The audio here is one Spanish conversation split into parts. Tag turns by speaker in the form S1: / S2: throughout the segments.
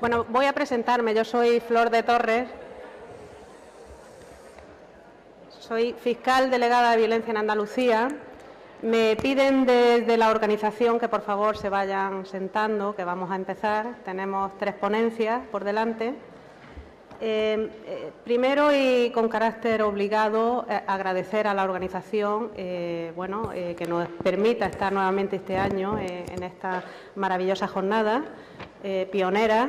S1: Bueno, voy a presentarme. Yo soy Flor de Torres. Soy fiscal delegada de violencia en Andalucía. Me piden desde la organización que por favor se vayan sentando, que vamos a empezar. Tenemos 3 ponencias por delante. Primero y con carácter obligado, agradecer a la organización que nos permita estar nuevamente este año en esta maravillosa jornada pionera.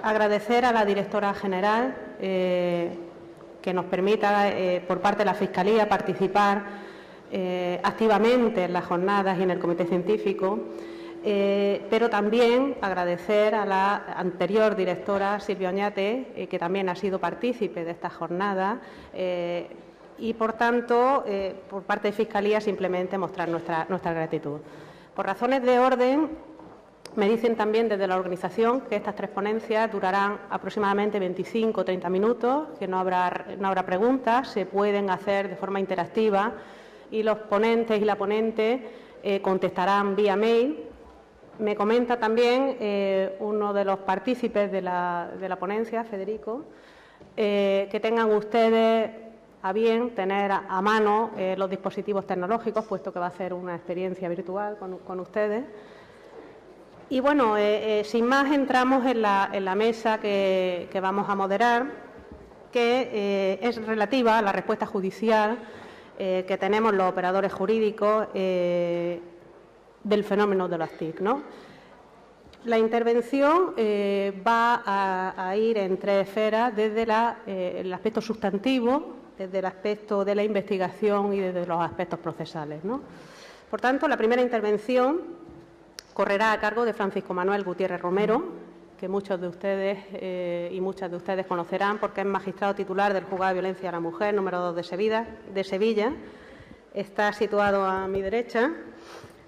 S1: Agradecer a la directora general que nos permita, por parte de la Fiscalía, participar activamente en las jornadas y en el comité científico. Pero también agradecer a la anterior directora, Silvia Oñate, que también ha sido partícipe de esta jornada y, por tanto, por parte de Fiscalía, simplemente mostrar nuestra gratitud. Por razones de orden, me dicen también desde la organización que estas 3 ponencias durarán aproximadamente 25 o 30 minutos, que no habrá preguntas, se pueden hacer de forma interactiva y los ponentes y la ponente contestarán vía mail. Me comenta también uno de los partícipes de la ponencia, Federico, que tengan ustedes a bien tener a mano los dispositivos tecnológicos, puesto que va a ser una experiencia virtual con ustedes. Y bueno, sin más, entramos en la mesa que vamos a moderar, que es relativa a la respuesta judicial que tenemos los operadores jurídicos del fenómeno de las TIC, ¿no? La intervención va a ir en 3 esferas, desde el aspecto sustantivo, desde el aspecto de la investigación y desde los aspectos procesales, ¿no? Por tanto, la primera intervención correrá a cargo de Francisco Manuel Gutiérrez Romero, que muchos de ustedes y muchas de ustedes conocerán porque es magistrado titular del Juzgado de Violencia a la Mujer número 2 de Sevilla. Está situado a mi derecha.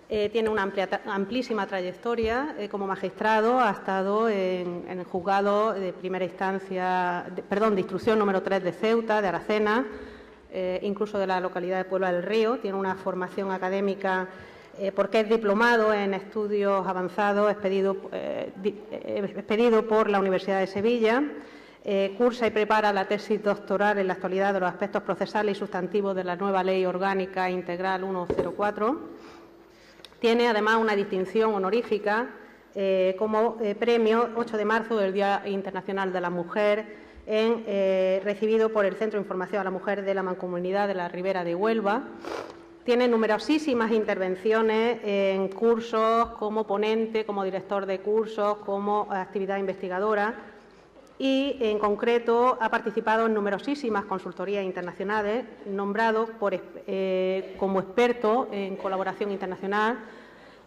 S1: Tiene una amplísima trayectoria como magistrado. Ha estado en el juzgado de primera instancia, de instrucción número 3 de Ceuta, de Aracena, incluso de la localidad de Puebla del Río. Tiene una formación académica porque es diplomado en estudios avanzados expedido por la Universidad de Sevilla. Cursa y prepara la tesis doctoral en la actualidad de los aspectos procesales y sustantivos de la nueva Ley Orgánica Integral 104. Tiene además una distinción honorífica como premio 8 de marzo del Día Internacional de la Mujer, recibido por el Centro de Información a la Mujer de la Mancomunidad de la Ribera de Huelva. Tiene numerosísimas intervenciones en cursos como ponente, como director de cursos, como actividad investigadora y, en concreto, ha participado en numerosísimas consultorías internacionales, nombrado como experto en colaboración internacional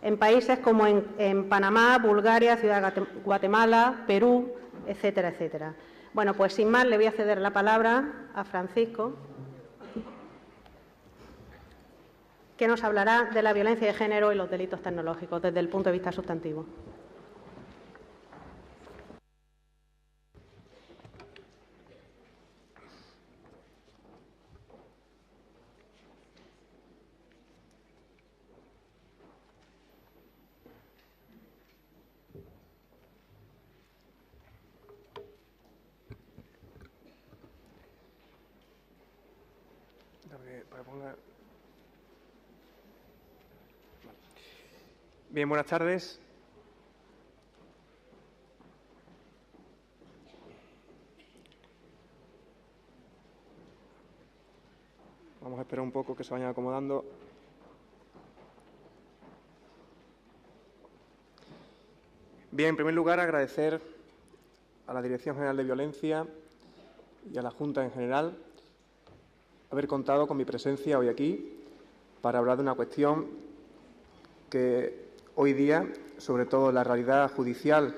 S1: en países como en Panamá, Bulgaria, Ciudad de Guatemala, Perú, etcétera, etcétera. Bueno, pues sin más le voy a ceder la palabra a Francisco, que nos hablará de la violencia de género y los delitos tecnológicos desde el punto de vista sustantivo.
S2: Bien, buenas tardes. Vamos a esperar un poco que se vayan acomodando. Bien, en primer lugar, agradecer a la Dirección General de Violencia y a la Junta en general haber contado con mi presencia hoy aquí para hablar de una cuestión que hoy día, sobre todo en la realidad judicial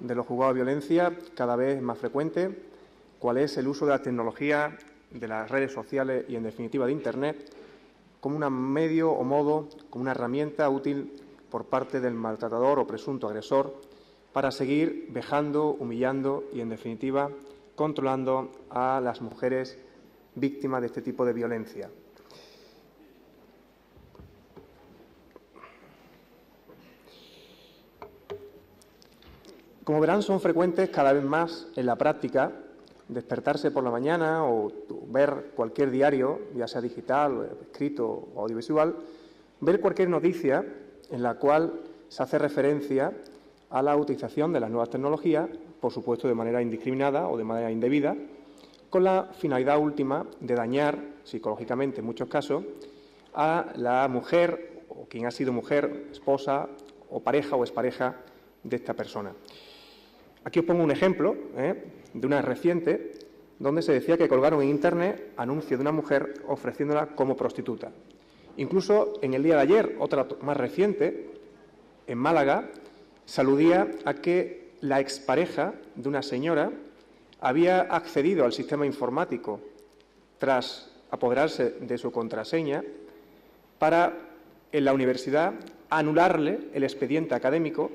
S2: de los juzgados de violencia, cada vez es más frecuente, cuál es el uso de la tecnología, de las redes sociales y, en definitiva, de Internet, como un medio o modo, como una herramienta útil por parte del maltratador o presunto agresor para seguir vejando, humillando y, en definitiva, controlando a las mujeres víctimas de este tipo de violencia. Como verán, son frecuentes cada vez más en la práctica despertarse por la mañana o ver cualquier diario, ya sea digital, escrito o audiovisual, ver cualquier noticia en la cual se hace referencia a la utilización de las nuevas tecnologías, por supuesto de manera indiscriminada o de manera indebida, con la finalidad última de dañar psicológicamente, en muchos casos, a la mujer o quien ha sido mujer, esposa o pareja o expareja de esta persona. Aquí os pongo un ejemplo de una reciente donde se decía que colgaron en Internet anuncio de una mujer ofreciéndola como prostituta. Incluso en el día de ayer, otra más reciente, en Málaga, se aludía a que la expareja de una señora había accedido al sistema informático tras apoderarse de su contraseña para, en la universidad, anularle el expediente académico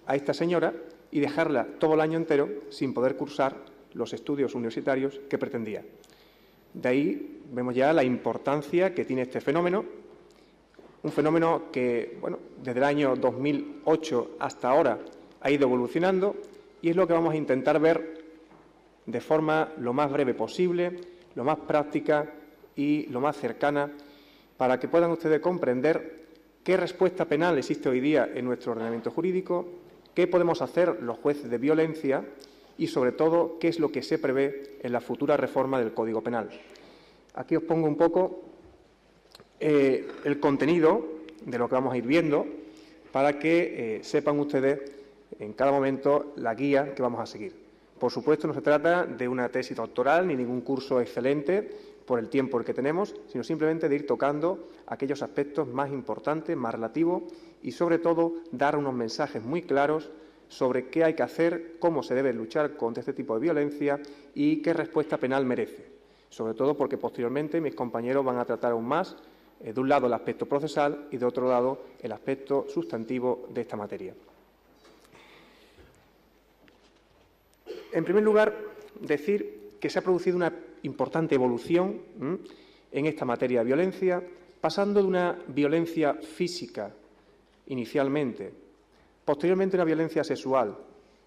S2: a esta señora y dejarla todo el año entero sin poder cursar los estudios universitarios que pretendía. De ahí vemos ya la importancia que tiene este fenómeno, un fenómeno que, bueno, desde el año 2008 hasta ahora ha ido evolucionando y es lo que vamos a intentar ver de forma lo más breve posible, lo más práctica y lo más cercana, para que puedan ustedes comprender qué respuesta penal existe hoy día en nuestro ordenamiento jurídico, qué podemos hacer los jueces de violencia y, sobre todo, qué es lo que se prevé en la futura reforma del Código Penal. Aquí os pongo un poco el contenido de lo que vamos a ir viendo para que sepan ustedes en cada momento la guía que vamos a seguir. Por supuesto, no se trata de una tesis doctoral ni ningún curso excelente por el tiempo que tenemos, sino simplemente de ir tocando aquellos aspectos más importantes, más relativos y, sobre todo, dar unos mensajes muy claros sobre qué hay que hacer, cómo se debe luchar contra este tipo de violencia y qué respuesta penal merece. Sobre todo porque posteriormente mis compañeros van a tratar aún más, de un lado el aspecto procesal y de otro lado el aspecto sustantivo de esta materia. En primer lugar, decir que se ha producido una importante evolución en esta materia de violencia, pasando de una violencia física inicialmente, posteriormente una violencia sexual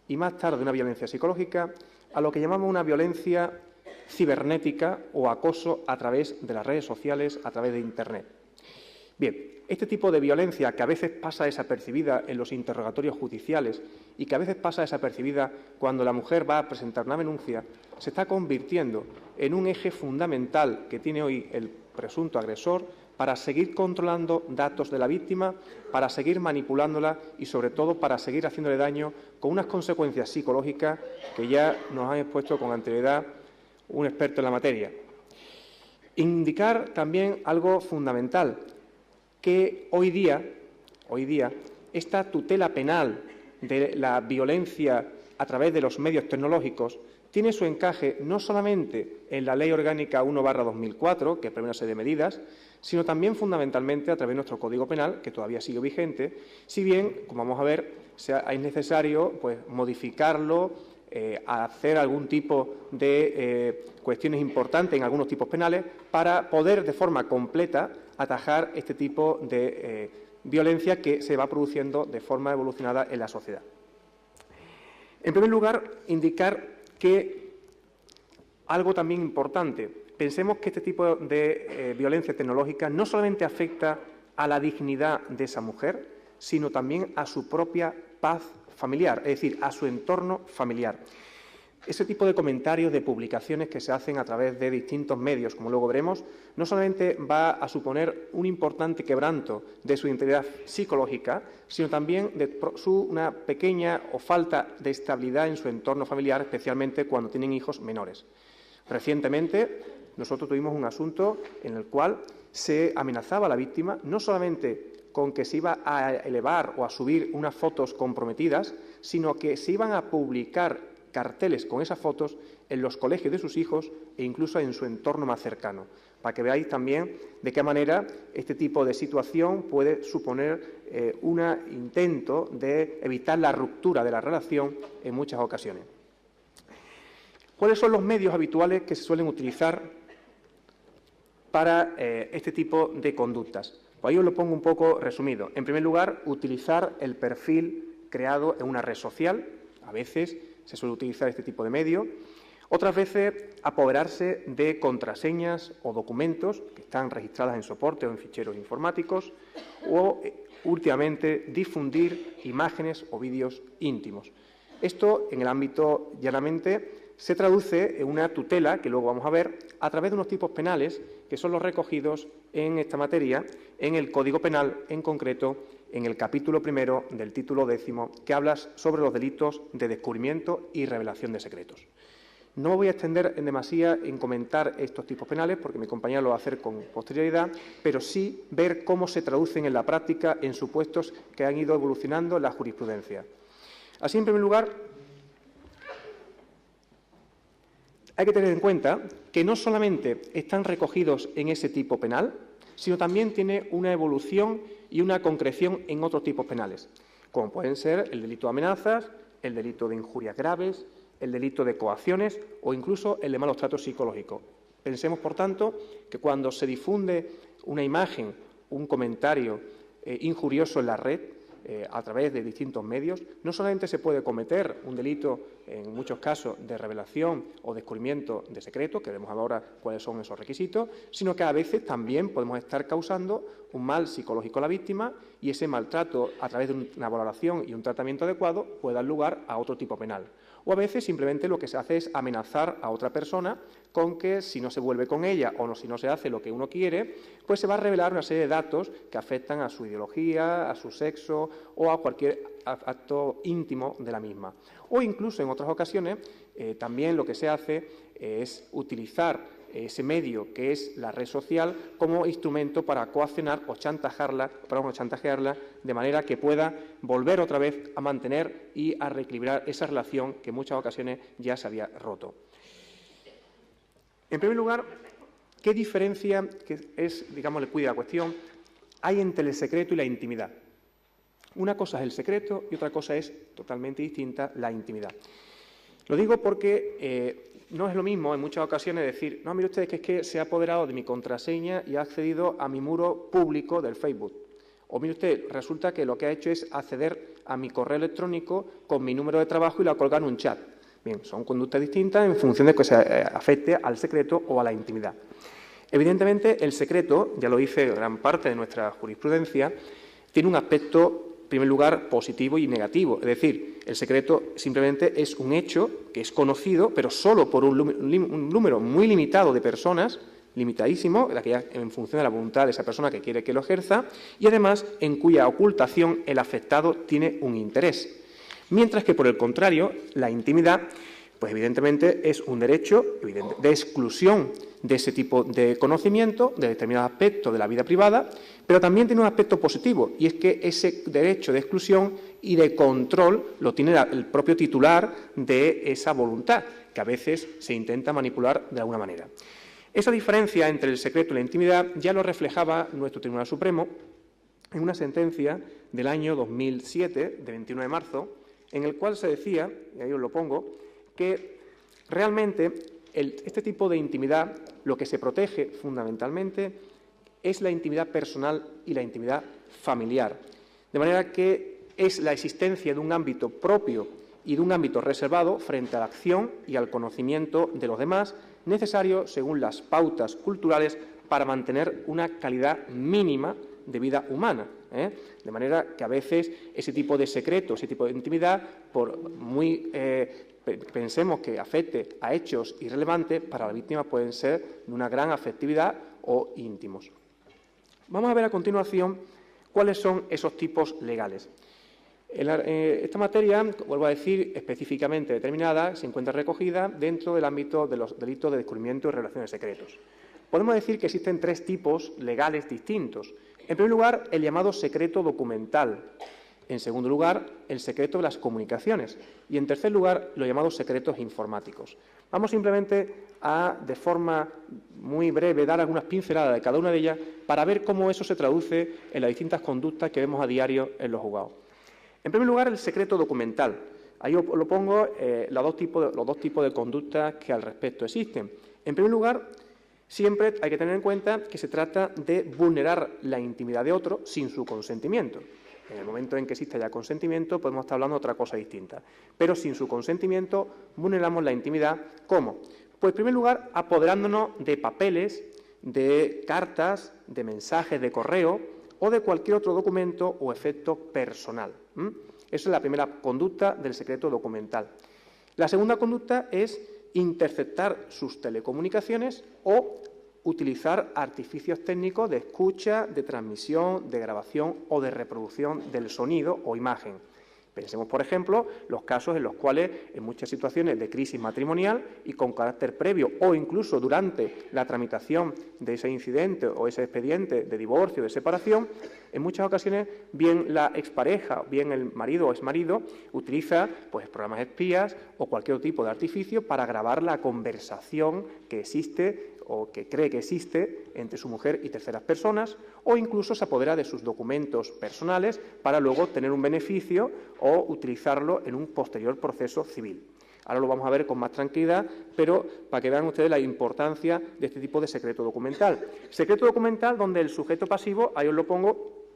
S2: y más tarde una violencia psicológica, a lo que llamamos una violencia cibernética o acoso a través de las redes sociales, a través de Internet. Bien, este tipo de violencia que a veces pasa desapercibida en los interrogatorios judiciales y que a veces pasa desapercibida cuando la mujer va a presentar una denuncia, se está convirtiendo en un eje fundamental que tiene hoy el presunto agresor para seguir controlando datos de la víctima, para seguir manipulándola y, sobre todo, para seguir haciéndole daño con unas consecuencias psicológicas que ya nos han expuesto con anterioridad un experto en la materia. Indicar también algo fundamental, que hoy día, esta tutela penal de la violencia a través de los medios tecnológicos tiene su encaje no solamente en la Ley Orgánica 1/2004, que prevé una serie de medidas, sino también fundamentalmente a través de nuestro Código Penal, que todavía sigue vigente, si bien, como vamos a ver, es necesario modificarlo, hacer algún tipo de cuestiones importantes en algunos tipos penales para poder de forma completa atajar este tipo de violencia que se va produciendo de forma evolucionada en la sociedad. En primer lugar, indicar que algo también importante, pensemos que este tipo de violencia tecnológica no solamente afecta a la dignidad de esa mujer, sino también a su propia paz familiar, es decir, a su entorno familiar. Ese tipo de comentarios, de publicaciones que se hacen a través de distintos medios, como luego veremos, no solamente va a suponer un importante quebranto de su integridad psicológica, sino también de una pequeña o falta de estabilidad en su entorno familiar, especialmente cuando tienen hijos menores. Recientemente, nosotros tuvimos un asunto en el cual se amenazaba a la víctima no solamente con que se iba a elevar o a subir unas fotos comprometidas, sino que se iban a publicar carteles con esas fotos en los colegios de sus hijos e incluso en su entorno más cercano, para que veáis también de qué manera este tipo de situación puede suponer un intento de evitar la ruptura de la relación en muchas ocasiones. ¿Cuáles son los medios habituales que se suelen utilizar para este tipo de conductas? Pues ahí os lo pongo un poco resumido. En primer lugar, utilizar el perfil creado en una red social, A veces se suele utilizar este tipo de medio. Otras veces, apoderarse de contraseñas o documentos que están registradas en soporte o en ficheros informáticos, o, últimamente, difundir imágenes o vídeos íntimos. Esto, en el ámbito llanamente, se traduce en una tutela, que luego vamos a ver, a través de unos tipos penales que son los recogidos en esta materia, en el Código Penal, en concreto, en el capítulo 1 del título 10, que habla sobre los delitos de descubrimiento y revelación de secretos. No me voy a extender en demasía en comentar estos tipos penales, porque mi compañera lo va a hacer con posterioridad, pero sí ver cómo se traducen en la práctica en supuestos que han ido evolucionando en la jurisprudencia. Así, en primer lugar, hay que tener en cuenta que no solamente están recogidos en ese tipo penal, sino también tiene una evolución y una concreción en otros tipos penales, como pueden ser el delito de amenazas, el delito de injurias graves, el delito de coacciones o incluso el de malos tratos psicológicos. Pensemos, por tanto, que cuando se difunde una imagen, un comentario injurioso en la red, a través de distintos medios, no solamente se puede cometer un delito, en muchos casos, de revelación o descubrimiento de secretos, que vemos ahora cuáles son esos requisitos, sino que a veces también podemos estar causando un mal psicológico a la víctima y ese maltrato, a través de una valoración y un tratamiento adecuado, puede dar lugar a otro tipo penal. O a veces simplemente lo que se hace es amenazar a otra persona con que si no se vuelve con ella o si no se hace lo que uno quiere, pues se va a revelar una serie de datos que afectan a su ideología, a su sexo o a cualquier acto íntimo de la misma. O incluso en otras ocasiones también lo que se hace es utilizar ese medio que es la red social como instrumento para coaccionar o chantajearla de manera que pueda volver otra vez a mantener y a reequilibrar esa relación que en muchas ocasiones ya se había roto. En primer lugar, ¿qué diferencia, que es, digamos, el quid de la cuestión, hay entre el secreto y la intimidad? Una cosa es el secreto y otra cosa es totalmente distinta, la intimidad. Lo digo porque no es lo mismo en muchas ocasiones decir, no, mire usted, que es que se ha apoderado de mi contraseña y ha accedido a mi muro público del Facebook. O mire usted, resulta que lo que ha hecho es acceder a mi correo electrónico con mi número de trabajo y lo ha colgado en un chat. Bien, son conductas distintas en función de que se afecte al secreto o a la intimidad. Evidentemente, el secreto, ya lo dice gran parte de nuestra jurisprudencia, tiene un aspecto, en primer lugar, positivo y negativo. Es decir, el secreto simplemente es un hecho que es conocido, pero solo por un número muy limitado de personas, limitadísimo, en función de la voluntad de esa persona que quiere que lo ejerza, y además en cuya ocultación el afectado tiene un interés. Mientras que, por el contrario, la intimidad, pues evidentemente es un derecho de exclusión de ese tipo de conocimiento, de determinados aspectos de la vida privada, pero también tiene un aspecto positivo, y es que ese derecho de exclusión y de control lo tiene el propio titular de esa voluntad, que a veces se intenta manipular de alguna manera. Esa diferencia entre el secreto y la intimidad ya lo reflejaba nuestro Tribunal Supremo en una sentencia del año 2007, de 21 de marzo, en el cual se decía, y ahí os lo pongo, que realmente este tipo de intimidad lo que se protege fundamentalmente es la intimidad personal y la intimidad familiar. De manera que es la existencia de un ámbito propio y de un ámbito reservado frente a la acción y al conocimiento de los demás, necesario según las pautas culturales para mantener una calidad mínima de vida humana. De manera que a veces ese tipo de secreto, ese tipo de intimidad, por muy pensemos que afecte a hechos irrelevantes, para la víctima pueden ser de una gran afectividad o íntimos. Vamos a ver a continuación cuáles son esos tipos legales. Esta materia, vuelvo a decir, específicamente determinada, se encuentra recogida dentro del ámbito de los delitos de descubrimiento y revelación de secretos. Podemos decir que existen tres tipos legales distintos. En primer lugar, el llamado secreto documental. En segundo lugar, el secreto de las comunicaciones. Y en tercer lugar, los llamados secretos informáticos. Vamos simplemente a, de forma muy breve, dar algunas pinceladas de cada una de ellas para ver cómo eso se traduce en las distintas conductas que vemos a diario en los juzgados. En primer lugar, el secreto documental. Ahí os lo pongo los dos tipos de conductas que al respecto existen. En primer lugar, siempre hay que tener en cuenta que se trata de vulnerar la intimidad de otro sin su consentimiento. En el momento en que exista ya consentimiento podemos estar hablando de otra cosa distinta. Pero sin su consentimiento vulneramos la intimidad. ¿Cómo? Pues en primer lugar apoderándonos de papeles, de cartas, de mensajes de correo o de cualquier otro documento o efecto personal. Esa es la primera conducta del secreto documental. La segunda conducta es interceptar sus telecomunicaciones o utilizar artificios técnicos de escucha, de transmisión, de grabación o de reproducción del sonido o imagen. Pensemos, por ejemplo, los casos en los cuales, en muchas situaciones de crisis matrimonial y con carácter previo o incluso durante la tramitación de ese incidente o ese expediente de divorcio o de separación, en muchas ocasiones, bien la expareja, bien el marido o exmarido, utiliza pues, programas espías o cualquier otro tipo de artificio para grabar la conversación que existe o que cree que existe entre su mujer y terceras personas, o incluso se apodera de sus documentos personales para luego tener un beneficio o utilizarlo en un posterior proceso civil. Ahora lo vamos a ver con más tranquilidad, pero para que vean ustedes la importancia de este tipo de secreto documental. Secreto documental donde el sujeto pasivo, ahí os lo pongo,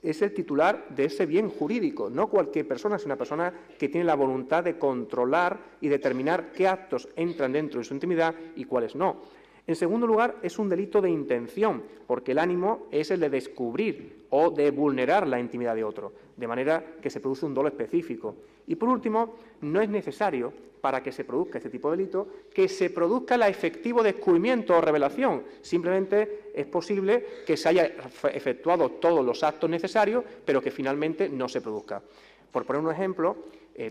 S2: es el titular de ese bien jurídico, no cualquier persona, sino una persona que tiene la voluntad de controlar y determinar qué actos entran dentro de su intimidad y cuáles no. En segundo lugar, es un delito de intención, porque el ánimo es el de descubrir o de vulnerar la intimidad de otro, de manera que se produce un dolo específico. Y por último, no es necesario, para que se produzca este tipo de delito, que se produzca el efectivo descubrimiento o revelación. Simplemente es posible que se haya efectuado todos los actos necesarios, pero que finalmente no se produzca. Por poner un ejemplo,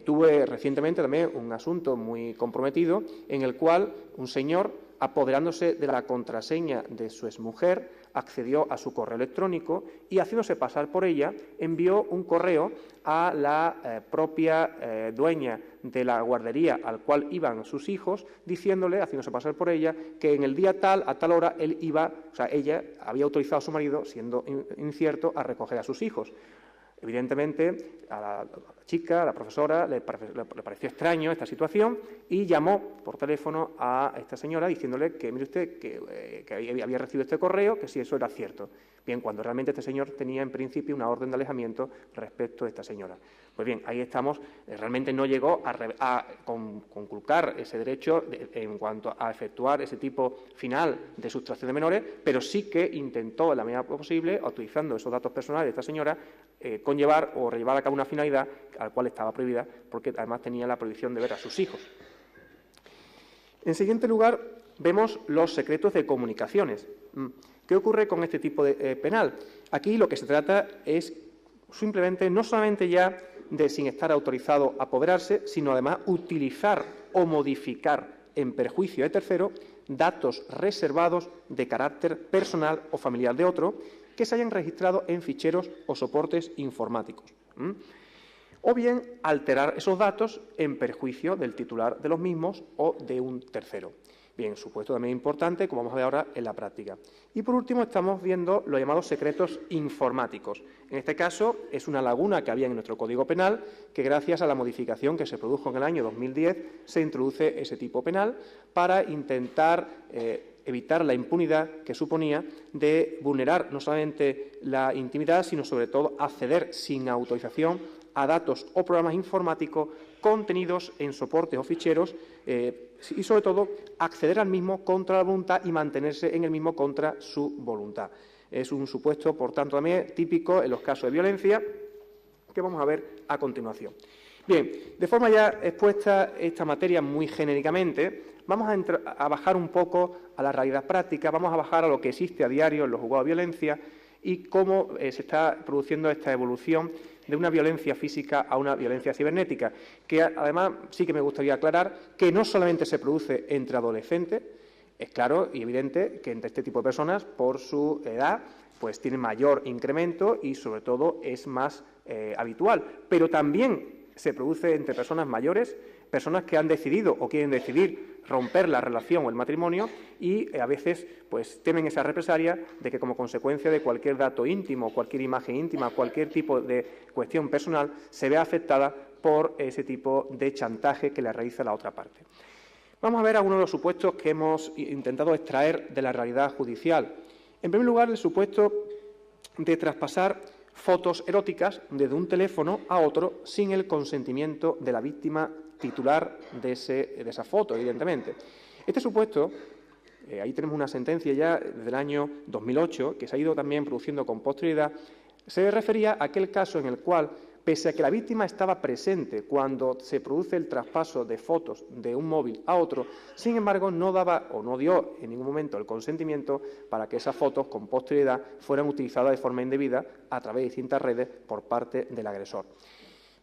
S2: tuve recientemente también un asunto muy comprometido en el cual un señor, apoderándose de la contraseña de su exmujer, accedió a su correo electrónico y, haciéndose pasar por ella, envió un correo a la propia dueña de la guardería al cual iban sus hijos, diciéndole, haciéndose pasar por ella, que en el día tal, a tal hora, ella había autorizado a su marido, siendo incierto, a recoger a sus hijos. Evidentemente, a la chica, a la profesora, le pareció extraño esta situación y llamó por teléfono a esta señora diciéndole que, mire usted, que había recibido este correo, que si eso era cierto. Bien, cuando realmente este señor tenía en principio una orden de alejamiento respecto a esta señora. Pues bien, ahí estamos, realmente no llegó a conculcar ese derecho en cuanto a efectuar ese tipo final de sustracción de menores, pero sí que intentó, en la medida posible, utilizando esos datos personales de esta señora, conllevar o llevar a cabo una finalidad a la cual estaba prohibida, porque además tenía la prohibición de ver a sus hijos. En siguiente lugar, vemos los secretos de comunicaciones. ¿Qué ocurre con este tipo de penal? Aquí lo que se trata es simplemente, no solamente ya de, sin estar autorizado, apoderarse, sino además utilizar o modificar en perjuicio de tercero datos reservados de carácter personal o familiar de otro que se hayan registrado en ficheros o soportes informáticos. O bien alterar esos datos en perjuicio del titular de los mismos o de un tercero. Bien, supuesto también importante, como vamos a ver ahora en la práctica. Y por último estamos viendo los llamados secretos informáticos. En este caso es una laguna que había en nuestro Código Penal, que gracias a la modificación que se produjo en el año 2010 se introduce ese tipo penal para intentar evitar la impunidad que suponía de vulnerar no solamente la intimidad, sino sobre todo acceder sin autorización a datos o programas informáticos contenidos en soportes o ficheros y, sobre todo, acceder al mismo contra la voluntad y mantenerse en el mismo contra su voluntad. Es un supuesto, por tanto, también típico en los casos de violencia que vamos a ver a continuación. Bien, de forma ya expuesta esta materia muy genéricamente, vamos a bajar un poco a la realidad práctica, vamos a bajar a lo que existe a diario en los juzgados de violencia y cómo se está produciendo esta evolución de una violencia física a una violencia cibernética, que además sí que me gustaría aclarar que no solamente se produce entre adolescentes, es claro y evidente que entre este tipo de personas, por su edad, pues tiene mayor incremento y sobre todo es más habitual, pero también se produce entre personas mayores, personas que han decidido o quieren decidir romper la relación o el matrimonio y a veces pues temen esa represalia de que como consecuencia de cualquier dato íntimo, cualquier imagen íntima, cualquier tipo de cuestión personal se vea afectada por ese tipo de chantaje que le realiza la otra parte. Vamos a ver algunos de los supuestos que hemos intentado extraer de la realidad judicial. En primer lugar, el supuesto de traspasar fotos eróticas desde un teléfono a otro sin el consentimiento de la víctima titular de esa foto, evidentemente. Este supuesto, ahí tenemos una sentencia ya desde el año 2008, que se ha ido también produciendo con posterioridad, se refería a aquel caso en el cual, pese a que la víctima estaba presente cuando se produce el traspaso de fotos de un móvil a otro, sin embargo no daba o no dio en ningún momento el consentimiento para que esas fotos con posterioridad fueran utilizadas de forma indebida a través de distintas redes por parte del agresor.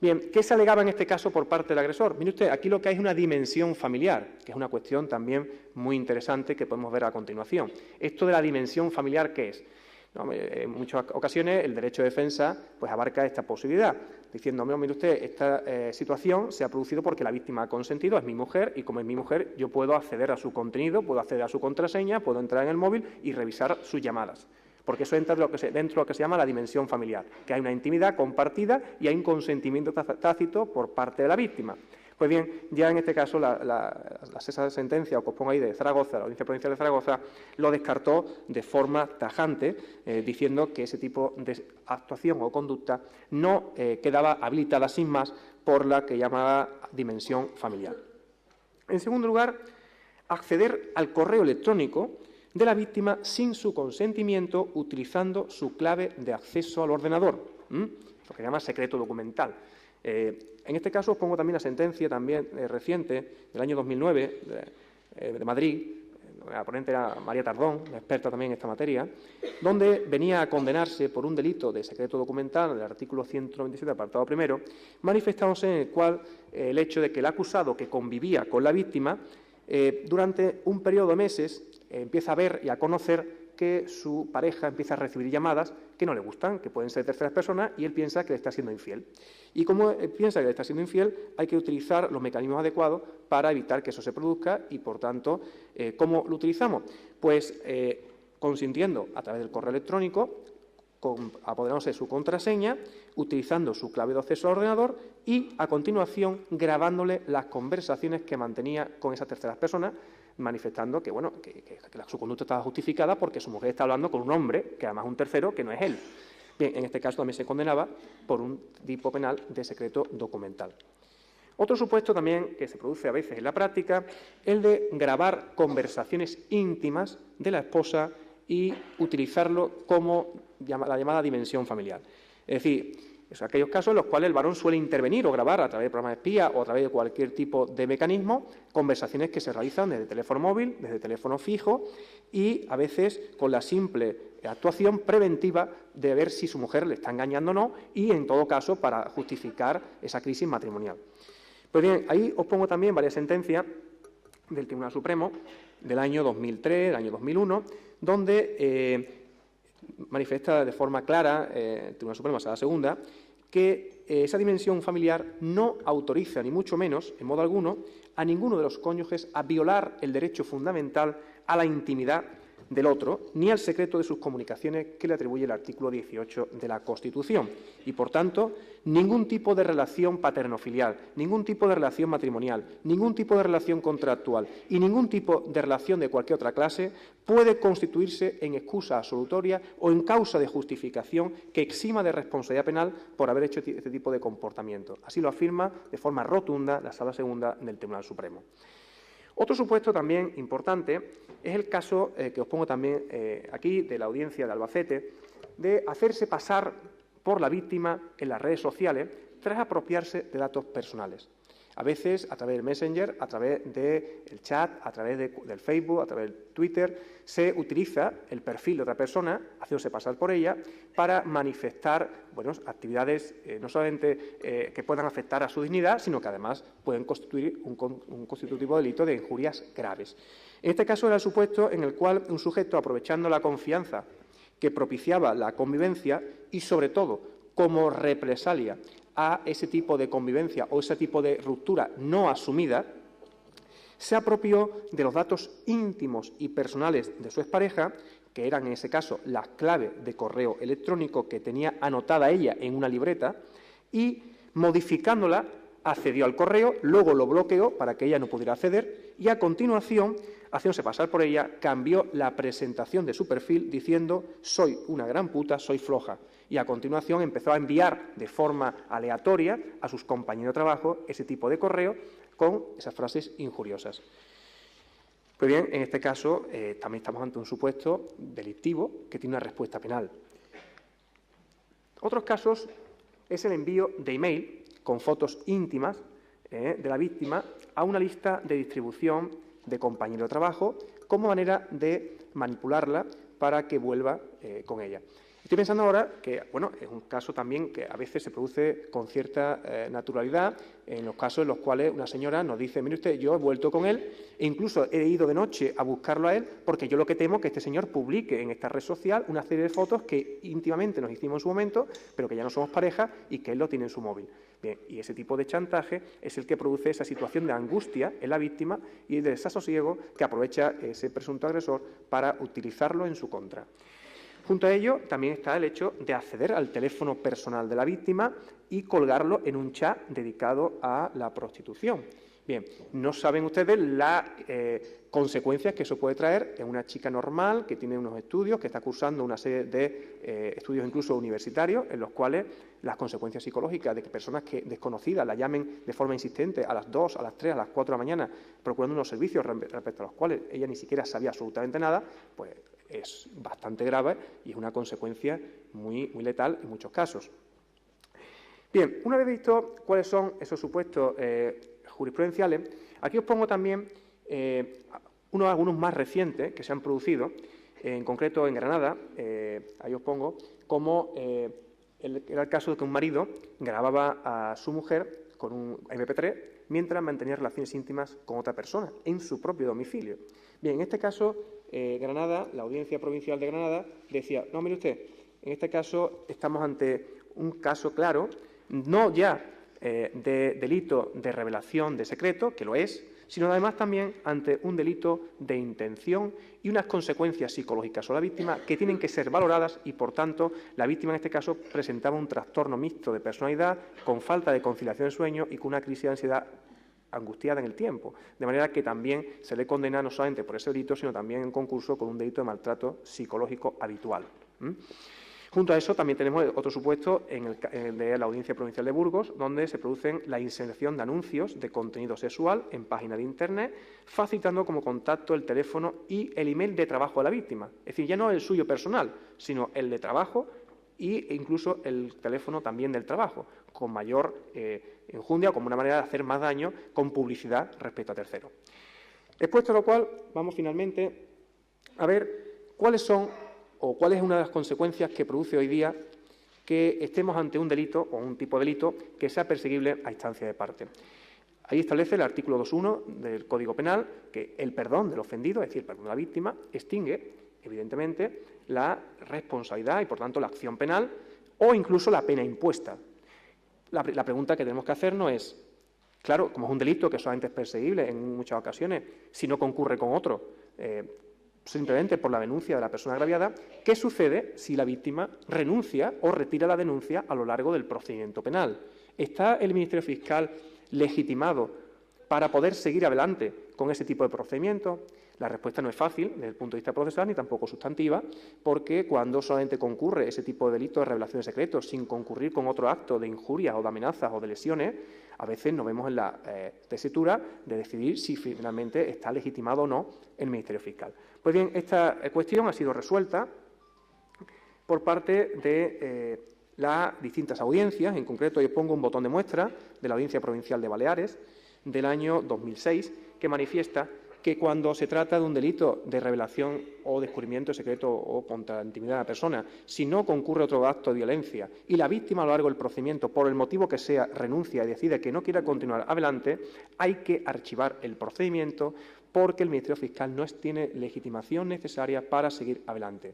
S2: Bien, ¿qué se alegaba en este caso por parte del agresor? Mire usted, aquí lo que hay es una dimensión familiar, que es una cuestión también muy interesante que podemos ver a continuación. Esto de la dimensión familiar, ¿qué es? No, en muchas ocasiones el derecho de defensa pues abarca esta posibilidad, diciendo, mire usted, esta situación se ha producido porque la víctima ha consentido, es mi mujer, y como es mi mujer, yo puedo acceder a su contenido, puedo acceder a su contraseña, puedo entrar en el móvil y revisar sus llamadas. Porque eso entra dentro de lo que se llama la dimensión familiar, que hay una intimidad compartida y hay un consentimiento tácito por parte de la víctima. Pues bien, ya en este caso esa sentencia, o que os pongo ahí, de Zaragoza, la Audiencia Provincial de Zaragoza, lo descartó de forma tajante, diciendo que ese tipo de actuación o conducta no quedaba habilitada sin más por la que llamaba dimensión familiar. En segundo lugar, acceder al correo electrónico de la víctima sin su consentimiento utilizando su clave de acceso al ordenador, lo que se llama secreto documental. En este caso os pongo también la sentencia también reciente del año 2009 de Madrid, la ponente era María Tardón, una experta también en esta materia, donde venía a condenarse por un delito de secreto documental del artículo 197, apartado primero, manifestándose en el cual el hecho de que el acusado que convivía con la víctima durante un periodo de meses empieza a ver y a conocer que su pareja empieza a recibir llamadas que no le gustan, que pueden ser de terceras personas, y él piensa que le está siendo infiel. Y como él piensa que le está siendo infiel, hay que utilizar los mecanismos adecuados para evitar que eso se produzca y, por tanto, ¿cómo lo utilizamos? Pues consintiendo a través del correo electrónico, apoderándose de su contraseña, utilizando su clave de acceso al ordenador y, a continuación, grabándole las conversaciones que mantenía con esas terceras personas, manifestando que, bueno, que su conducta estaba justificada porque su mujer está hablando con un hombre, que además es un tercero, que no es él. Bien, en este caso también se condenaba por un tipo penal de secreto documental. Otro supuesto también que se produce a veces en la práctica, el de grabar conversaciones íntimas de la esposa y utilizarlo como la llamada dimensión familiar. Es decir, son aquellos casos en los cuales el varón suele intervenir o grabar a través de programas de espía o a través de cualquier tipo de mecanismo conversaciones que se realizan desde teléfono móvil, desde teléfono fijo y a veces con la simple actuación preventiva de ver si su mujer le está engañando o no y, en todo caso, para justificar esa crisis matrimonial. Pues bien, ahí os pongo también varias sentencias del Tribunal Supremo del año 2003, del año 2001, donde manifiesta de forma clara el Tribunal Supremo, Sala Segunda, que esa dimensión familiar no autoriza, ni mucho menos, en modo alguno, a ninguno de los cónyuges a violar el derecho fundamental a la intimidad del otro, ni al secreto de sus comunicaciones que le atribuye el artículo 18 de la Constitución. Y, por tanto, ningún tipo de relación paternofilial, ningún tipo de relación matrimonial, ningún tipo de relación contractual y ningún tipo de relación de cualquier otra clase puede constituirse en excusa absolutoria o en causa de justificación que exima de responsabilidad penal por haber hecho este tipo de comportamiento. Así lo afirma de forma rotunda la Sala Segunda del Tribunal Supremo. Otro supuesto también importante es el caso que os pongo también aquí de la Audiencia de Albacete, de hacerse pasar por la víctima en las redes sociales tras apropiarse de datos personales. A veces a través del Messenger, a través del chat, a través del Facebook, a través del Twitter, se utiliza el perfil de otra persona, haciéndose pasar por ella, para manifestar actividades no solamente que puedan afectar a su dignidad, sino que además pueden constituir un constitutivo delito de injurias graves. En este caso era el supuesto en el cual un sujeto, aprovechando la confianza que propiciaba la convivencia y, sobre todo, como represalia a ese tipo de convivencia o ese tipo de ruptura no asumida, se apropió de los datos íntimos y personales de su expareja, que eran en ese caso la clave de correo electrónico que tenía anotada ella en una libreta, y modificándola accedió al correo, luego lo bloqueó para que ella no pudiera acceder y a continuación, haciéndose pasar por ella, cambió la presentación de su perfil diciendo «soy una gran puta, soy floja». Y a continuación empezó a enviar de forma aleatoria a sus compañeros de trabajo ese tipo de correo con esas frases injuriosas. Pues bien, en este caso también estamos ante un supuesto delictivo que tiene una respuesta penal. Otros casos es el envío de email con fotos íntimas de la víctima a una lista de distribución de compañeros de trabajo como manera de manipularla para que vuelva con ella. Estoy pensando ahora que, bueno, es un caso también que a veces se produce con cierta naturalidad en los casos en los cuales una señora nos dice, mire usted, yo he vuelto con él e incluso he ido de noche a buscarlo a él porque yo lo que temo es que este señor publique en esta red social una serie de fotos que íntimamente nos hicimos en su momento, pero que ya no somos pareja y que él lo tiene en su móvil. Bien, y ese tipo de chantaje es el que produce esa situación de angustia en la víctima y de desasosiego que aprovecha ese presunto agresor para utilizarlo en su contra. Junto a ello, también está el hecho de acceder al teléfono personal de la víctima y colgarlo en un chat dedicado a la prostitución. Bien, no saben ustedes las consecuencias que eso puede traer en una chica normal que tiene unos estudios, que está cursando una serie de estudios incluso universitarios, en los cuales las consecuencias psicológicas de que personas que desconocidas la llamen de forma insistente a las 2, a las 3, a las 4 de la mañana, procurando unos servicios respecto a los cuales ella ni siquiera sabía absolutamente nada, pues es bastante grave y es una consecuencia muy letal en muchos casos. Bien, una vez visto cuáles son esos supuestos jurisprudenciales, aquí os pongo también algunos más recientes que se han producido, en concreto en Granada, ahí os pongo, como era el caso de que un marido grababa a su mujer con un MP3 mientras mantenía relaciones íntimas con otra persona en su propio domicilio. Bien, en este caso, Granada, la Audiencia Provincial de Granada, decía, no, mire usted, en este caso estamos ante un caso claro, no ya de delito de revelación de secreto, que lo es, sino además también ante un delito de intención y unas consecuencias psicológicas sobre la víctima que tienen que ser valoradas y, por tanto, la víctima en este caso presentaba un trastorno mixto de personalidad con falta de conciliación de sueño y con una crisis de ansiedad angustiada en el tiempo, de manera que también se le condena no solamente por ese delito, sino también en concurso con un delito de maltrato psicológico habitual. Junto a eso también tenemos otro supuesto en el de la Audiencia Provincial de Burgos, donde se producen la inserción de anuncios de contenido sexual en páginas de Internet, facilitando como contacto el teléfono y el email de trabajo de la víctima. Es decir, ya no el suyo personal, sino el de trabajo e incluso el teléfono también del trabajo, con mayor enjundia o como una manera de hacer más daño con publicidad respecto a terceros. Expuesto lo cual, vamos finalmente a ver cuáles son o cuál es una de las consecuencias que produce hoy día que estemos ante un delito o un tipo de delito que sea perseguible a instancia de parte. Ahí establece el artículo 2.1 del Código Penal que el perdón del ofendido, es decir, el perdón de la víctima, extingue, evidentemente, la responsabilidad y, por tanto, la acción penal o incluso la pena impuesta. La pregunta que tenemos que hacernos es, claro, como es un delito que solamente es perseguible en muchas ocasiones, si no concurre con otro, simplemente por la denuncia de la persona agraviada, ¿qué sucede si la víctima renuncia o retira la denuncia a lo largo del procedimiento penal? ¿Está el Ministerio Fiscal legitimado para poder seguir adelante con ese tipo de procedimiento? La respuesta no es fácil desde el punto de vista procesal ni tampoco sustantiva, porque cuando solamente concurre ese tipo de delito de revelación de secretos sin concurrir con otro acto de injurias o de amenazas o de lesiones, a veces nos vemos en la tesitura de decidir si finalmente está legitimado o no el Ministerio Fiscal. Pues bien, esta cuestión ha sido resuelta por parte de las distintas audiencias. En concreto, yo pongo un botón de muestra de la Audiencia Provincial de Baleares del año 2006, que manifiesta que cuando se trata de un delito de revelación o descubrimiento de secreto o contra la intimidad de la persona, si no concurre otro acto de violencia y la víctima a lo largo del procedimiento, por el motivo que sea, renuncia y decide que no quiera continuar adelante, hay que archivar el procedimiento porque el Ministerio Fiscal no tiene legitimación necesaria para seguir adelante.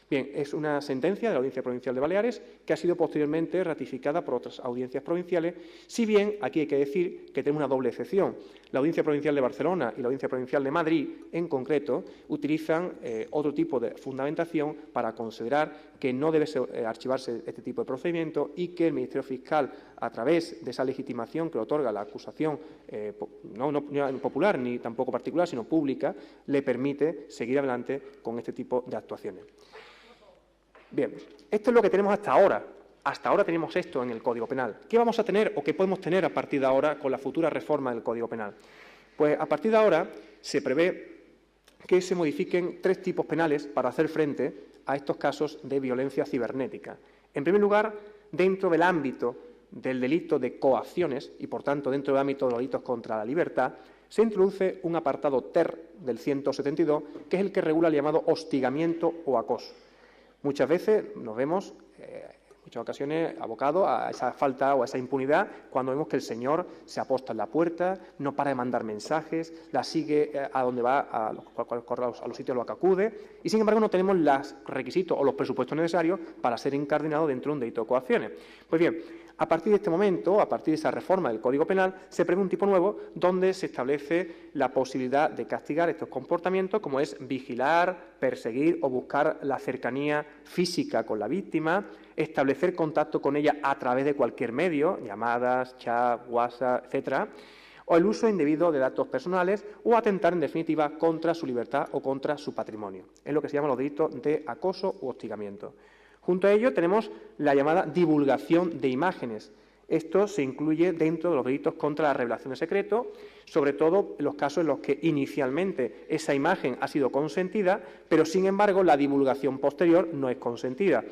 S2: Bien, es una sentencia de la Audiencia Provincial de Baleares que ha sido posteriormente ratificada por otras audiencias provinciales, si bien aquí hay que decir que tenemos una doble excepción. La Audiencia Provincial de Barcelona y la Audiencia Provincial de Madrid, en concreto, utilizan otro tipo de fundamentación para considerar que no debe archivarse este tipo de procedimiento y que el Ministerio Fiscal, a través de esa legitimación que otorga la acusación no popular ni tampoco particular, sino pública, le permite seguir adelante con este tipo de actuaciones. Bien, esto es lo que tenemos hasta ahora. Hasta ahora tenemos esto en el Código Penal. ¿Qué vamos a tener o qué podemos tener a partir de ahora con la futura reforma del Código Penal? Pues a partir de ahora se prevé que se modifiquen 3 tipos penales para hacer frente a estos casos de violencia cibernética. En primer lugar, dentro del ámbito del delito de coacciones y, por tanto, dentro del ámbito de los delitos contra la libertad, se introduce un apartado ter del 172, que es el que regula el llamado hostigamiento o acoso. Muchas veces nos vemos, en muchas ocasiones, abocados a esa falta o a esa impunidad cuando vemos que el señor se aposta en la puerta, no para de mandar mensajes, la sigue a donde va, a los sitios a los que acude, y sin embargo no tenemos los requisitos o los presupuestos necesarios para ser incardinado dentro de un delito de coacciones. Pues bien, a partir de este momento, a partir de esa reforma del Código Penal, se prevé un tipo nuevo donde se establece la posibilidad de castigar estos comportamientos, como es vigilar, perseguir o buscar la cercanía física con la víctima, establecer contacto con ella a través de cualquier medio, llamadas, chat, WhatsApp, etcétera, o el uso indebido de datos personales o atentar, en definitiva, contra su libertad o contra su patrimonio. Es lo que se llama los delitos de acoso u hostigamiento. Junto a ello tenemos la llamada divulgación de imágenes. Esto se incluye dentro de los delitos contra la revelación de secreto, sobre todo en los casos en los que inicialmente esa imagen ha sido consentida, pero sin embargo la divulgación posterior no es consentida.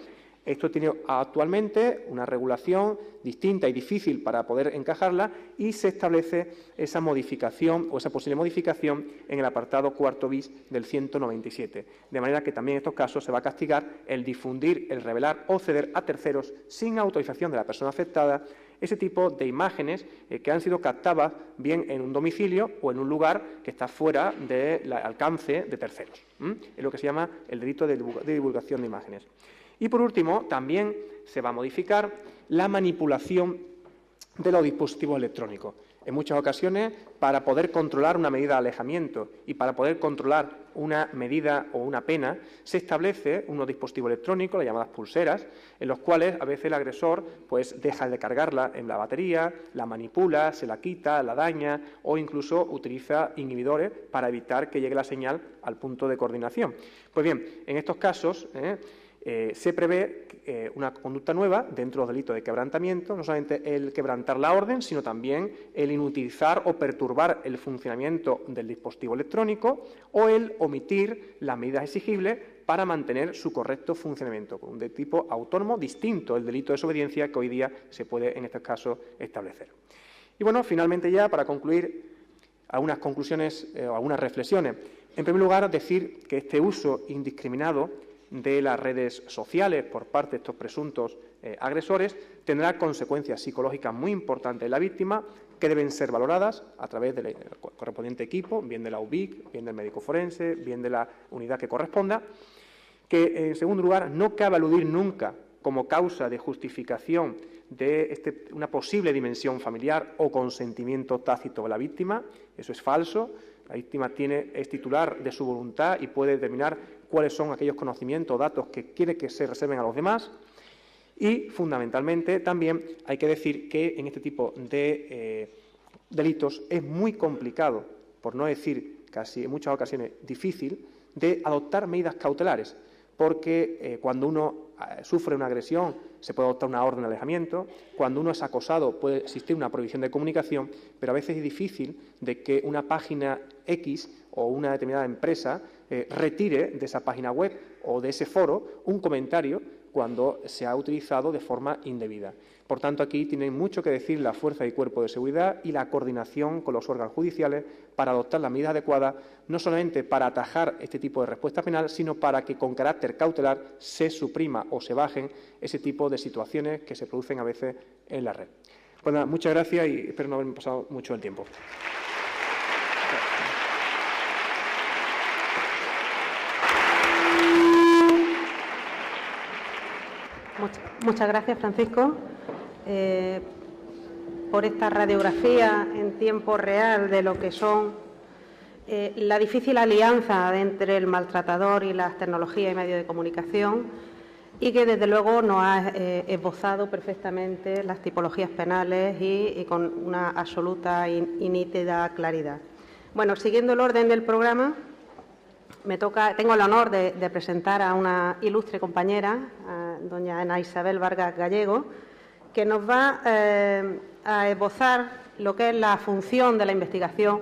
S2: Esto tiene actualmente una regulación distinta y difícil para poder encajarla y se establece esa modificación o esa posible modificación en el apartado 4 bis del 197. De manera que también en estos casos se va a castigar el difundir, el revelar o ceder a terceros sin autorización de la persona afectada ese tipo de imágenes que han sido captadas bien en un domicilio o en un lugar que está fuera del alcance de terceros. Es lo que se llama el delito de divulgación de imágenes. Y, por último, también se va a modificar la manipulación de los dispositivos electrónicos. En muchas ocasiones, para poder controlar una medida de alejamiento y para poder controlar una medida o una pena, se establece unos dispositivos electrónicos, las llamadas pulseras, en los cuales a veces el agresor pues, deja de cargarla en la batería, la manipula, se la quita, la daña o incluso utiliza inhibidores para evitar que llegue la señal al punto de coordinación. Pues bien, en estos casos se prevé una conducta nueva dentro de los delitos de quebrantamiento, no solamente el quebrantar la orden, sino también el inutilizar o perturbar el funcionamiento del dispositivo electrónico o el omitir las medidas exigibles para mantener su correcto funcionamiento, con un de tipo autónomo distinto del delito de desobediencia que hoy día se puede, en este caso, establecer. Y bueno, finalmente ya, para concluir, algunas conclusiones o algunas reflexiones. En primer lugar, decir que este uso indiscriminado de las redes sociales por parte de estos presuntos agresores tendrá consecuencias psicológicas muy importantes en la víctima que deben ser valoradas a través del correspondiente equipo, bien de la UBIC, bien del médico forense, bien de la unidad que corresponda, que en segundo lugar no cabe aludir nunca como causa de justificación de una posible dimensión familiar o consentimiento tácito de la víctima. Eso es falso. La víctima es titular de su voluntad y puede determinar cuáles son aquellos conocimientos o datos que quiere que se reserven a los demás. Y, fundamentalmente, también hay que decir que en este tipo de delitos es muy complicado, por no decir casi en muchas ocasiones difícil, de adoptar medidas cautelares, porque cuando uno sufre una agresión se puede adoptar una orden de alejamiento, cuando uno es acosado puede existir una prohibición de comunicación, pero a veces es difícil de que una página X o una determinada empresa retire de esa página web o de ese foro un comentario cuando se ha utilizado de forma indebida. Por tanto, aquí tienen mucho que decir la fuerza y cuerpo de seguridad y la coordinación con los órganos judiciales para adoptar las medidas adecuadas, no solamente para atajar este tipo de respuesta penal, sino para que con carácter cautelar se suprima o se bajen ese tipo de situaciones que se producen a veces en la red. Pues nada, muchas gracias y espero no haberme pasado mucho el tiempo.
S1: Muchas gracias, Francisco, por esta radiografía en tiempo real de lo que son la difícil alianza entre el maltratador y las tecnologías y medios de comunicación, y que, desde luego, nos ha esbozado perfectamente las tipologías penales y con una absoluta y nítida claridad. Bueno, siguiendo el orden del programa, tengo el honor de presentar a una ilustre compañera, a doña Ana Isabel Vargas Gallego, que nos va a esbozar lo que es la función de la investigación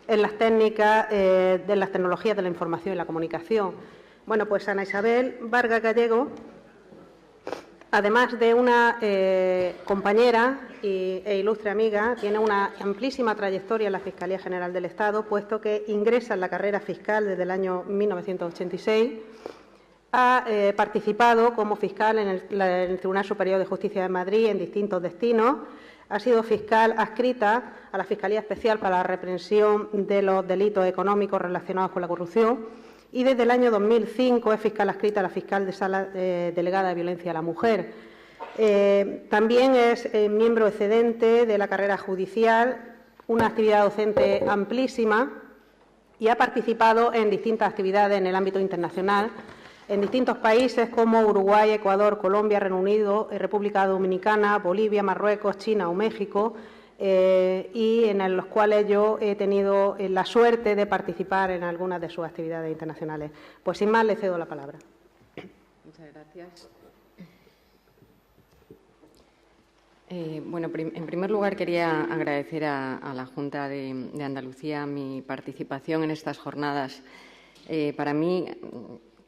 S1: en las técnicas de las tecnologías de la información y la comunicación. Bueno, pues Ana Isabel Vargas Gallego, además de una compañera e ilustre amiga, tiene una amplísima trayectoria en la Fiscalía General del Estado, puesto que ingresa en la carrera fiscal desde el año 1986. Ha participado como fiscal en el Tribunal Superior de Justicia de Madrid en distintos destinos. Ha sido fiscal adscrita a la Fiscalía Especial para la Represión de los Delitos Económicos relacionados con la corrupción y desde el año 2005 es fiscal adscrita a la fiscal de sala delegada de violencia a la mujer. También es miembro excedente de la carrera judicial, una actividad docente amplísima, y ha participado en distintas actividades en el ámbito internacional, en distintos países como Uruguay, Ecuador, Colombia, Reino Unido, República Dominicana, Bolivia, Marruecos, China o México, y en los cuales yo he tenido la suerte de participar en algunas de sus actividades internacionales. Pues sin más, le cedo la palabra.
S3: Muchas gracias. Bueno, en primer lugar quería agradecer a la Junta de Andalucía mi participación en estas jornadas. Para mí,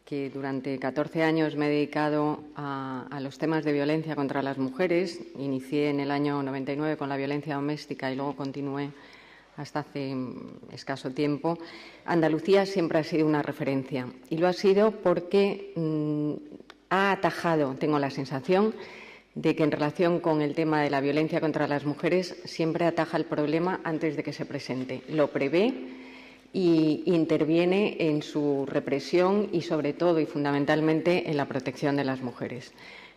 S3: que durante 14 años me he dedicado a los temas de violencia contra las mujeres. Inicié en el año 99 con la violencia doméstica y luego continué hasta hace escaso tiempo. Andalucía siempre ha sido una referencia y lo ha sido porque ha atajado, tengo la sensación, de que en relación con el tema de la violencia contra las mujeres siempre ataja el problema antes de que se presente. Lo prevé y interviene en su represión y, sobre todo y fundamentalmente, en la protección de las mujeres.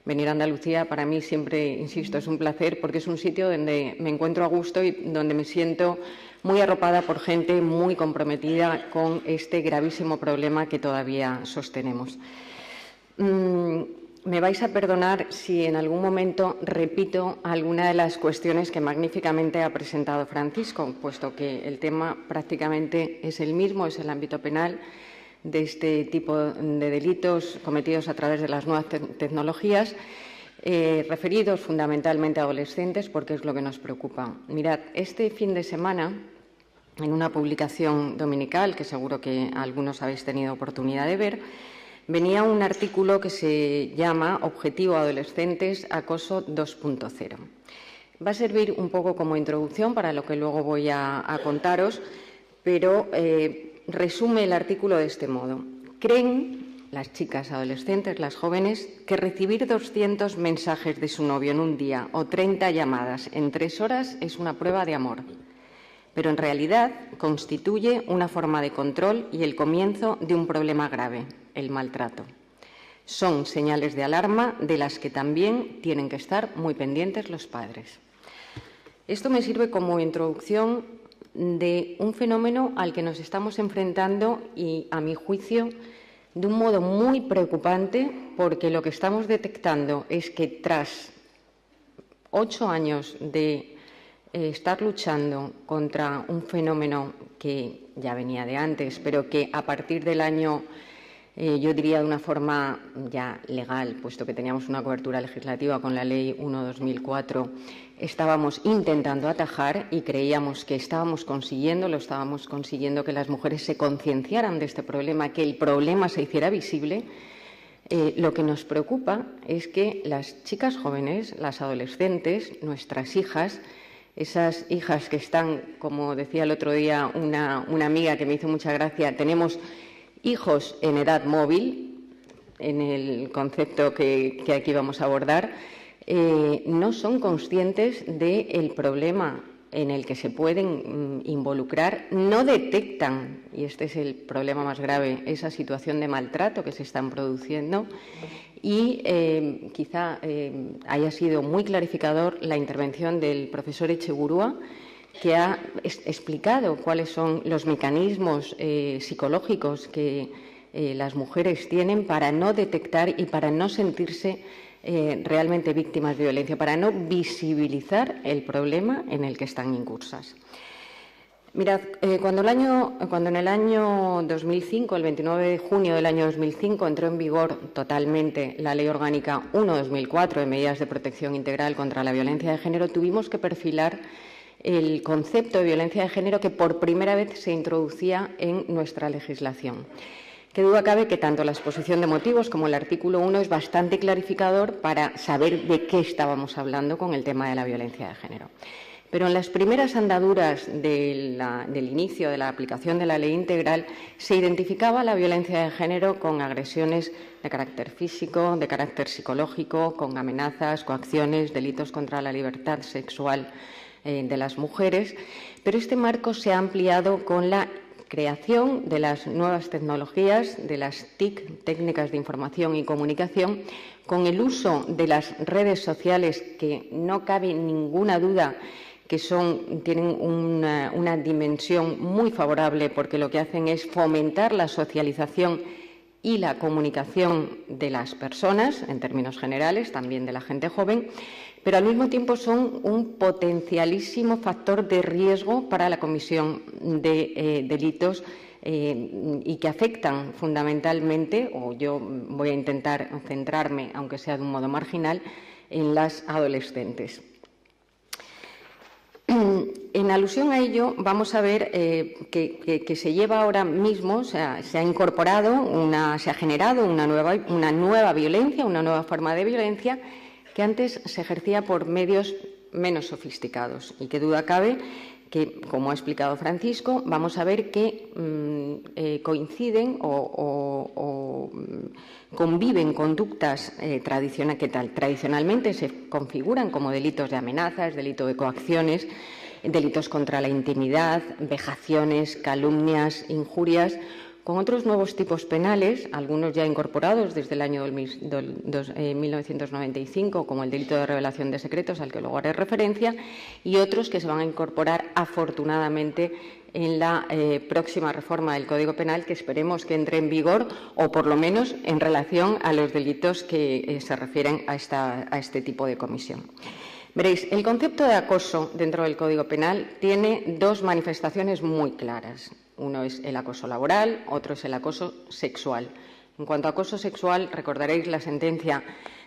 S3: Venir a Andalucía para mí siempre, insisto, es un placer porque es un sitio donde me encuentro a gusto y donde me siento muy arropada por gente muy comprometida con este gravísimo problema que todavía sostenemos. Me vais a perdonar si en algún momento repito alguna de las cuestiones que magníficamente ha presentado Francisco, puesto que el tema prácticamente es el mismo, es el ámbito penal de este tipo de delitos cometidos a través de las nuevas tecnologías, referidos fundamentalmente a adolescentes, porque es lo que nos preocupa. Mirad, este fin de semana, en una publicación dominical, que seguro que algunos habéis tenido oportunidad de ver, venía un artículo que se llama Objetivo Adolescentes, Acoso 2.0. Va a servir un poco como introducción para lo que luego voy a contaros, pero resume el artículo de este modo. Creen las chicas adolescentes, las jóvenes, que recibir 200 mensajes de su novio en un día o 30 llamadas en 3 horas es una prueba de amor, pero en realidad constituye una forma de control y el comienzo de un problema grave, el maltrato. Son señales de alarma de las que también tienen que estar muy pendientes los padres. Esto me sirve como introducción de un fenómeno al que nos estamos enfrentando y, a mi juicio, de un modo muy preocupante, porque lo que estamos detectando es que tras 8 años de estar luchando contra un fenómeno que ya venía de antes, pero que a partir del año, yo diría de una forma ya legal, puesto que teníamos una cobertura legislativa con la Ley 1/2004, estábamos intentando atajar y creíamos que estábamos consiguiendo que las mujeres se concienciaran de este problema, que el problema se hiciera visible. Lo que nos preocupa es que las chicas jóvenes, las adolescentes, nuestras hijas, esas hijas que están, como decía el otro día una amiga que me hizo mucha gracia, tenemos hijos en edad móvil, en el concepto que aquí vamos a abordar, no son conscientes del problema en el que se pueden involucrar, no detectan, y este es el problema más grave, esa situación de maltrato que se están produciendo, Y quizá haya sido muy clarificador la intervención del profesor Etxeburua, que ha explicado cuáles son los mecanismos psicológicos que las mujeres tienen para no detectar y para no sentirse realmente víctimas de violencia, para no visibilizar el problema en el que están incursas. Mirad, cuando en el año 2005, el 29 de junio del año 2005, entró en vigor totalmente la Ley Orgánica 1/2004 de Medidas de Protección Integral contra la Violencia de Género, tuvimos que perfilar el concepto de violencia de género que por primera vez se introducía en nuestra legislación. Qué duda cabe que tanto la exposición de motivos como el artículo 1 es bastante clarificador para saber de qué estábamos hablando con el tema de la violencia de género. Pero en las primeras andaduras del inicio de la aplicación de la ley integral se identificaba la violencia de género con agresiones de carácter físico, de carácter psicológico, con amenazas, coacciones, delitos contra la libertad sexual de las mujeres, pero este marco se ha ampliado con la creación de las nuevas tecnologías, de las TIC, técnicas de información y comunicación, con el uso de las redes sociales, que no cabe ninguna duda que tienen una dimensión muy favorable, porque lo que hacen es fomentar la socialización y la comunicación de las personas, en términos generales, también de la gente joven, pero al mismo tiempo son un potencialísimo factor de riesgo para la comisión de delitos y que afectan fundamentalmente, o yo voy a intentar centrarme, aunque sea de un modo marginal, en las adolescentes. En alusión a ello, vamos a ver que se lleva ahora mismo, se ha incorporado, se ha generado una nueva violencia, una nueva forma de violencia que antes se ejercía por medios menos sofisticados. Y qué duda cabe que, como ha explicado Francisco, vamos a ver que coinciden o conviven conductas que tradicionalmente se configuran como delitos de amenazas, delito de coacciones, delitos contra la intimidad, vejaciones, calumnias, injurias, con otros nuevos tipos penales, algunos ya incorporados desde el año 1995, como el delito de revelación de secretos, al que luego haré referencia, y otros que se van a incorporar, afortunadamente, en la próxima reforma del Código Penal, que esperemos que entre en vigor, o por lo menos en relación a los delitos que se refieren a este tipo de comisión. Veréis, el concepto de acoso dentro del Código Penal tiene dos manifestaciones muy claras. Uno es el acoso laboral, otro es el acoso sexual. En cuanto a acoso sexual, recordaréis la sentencia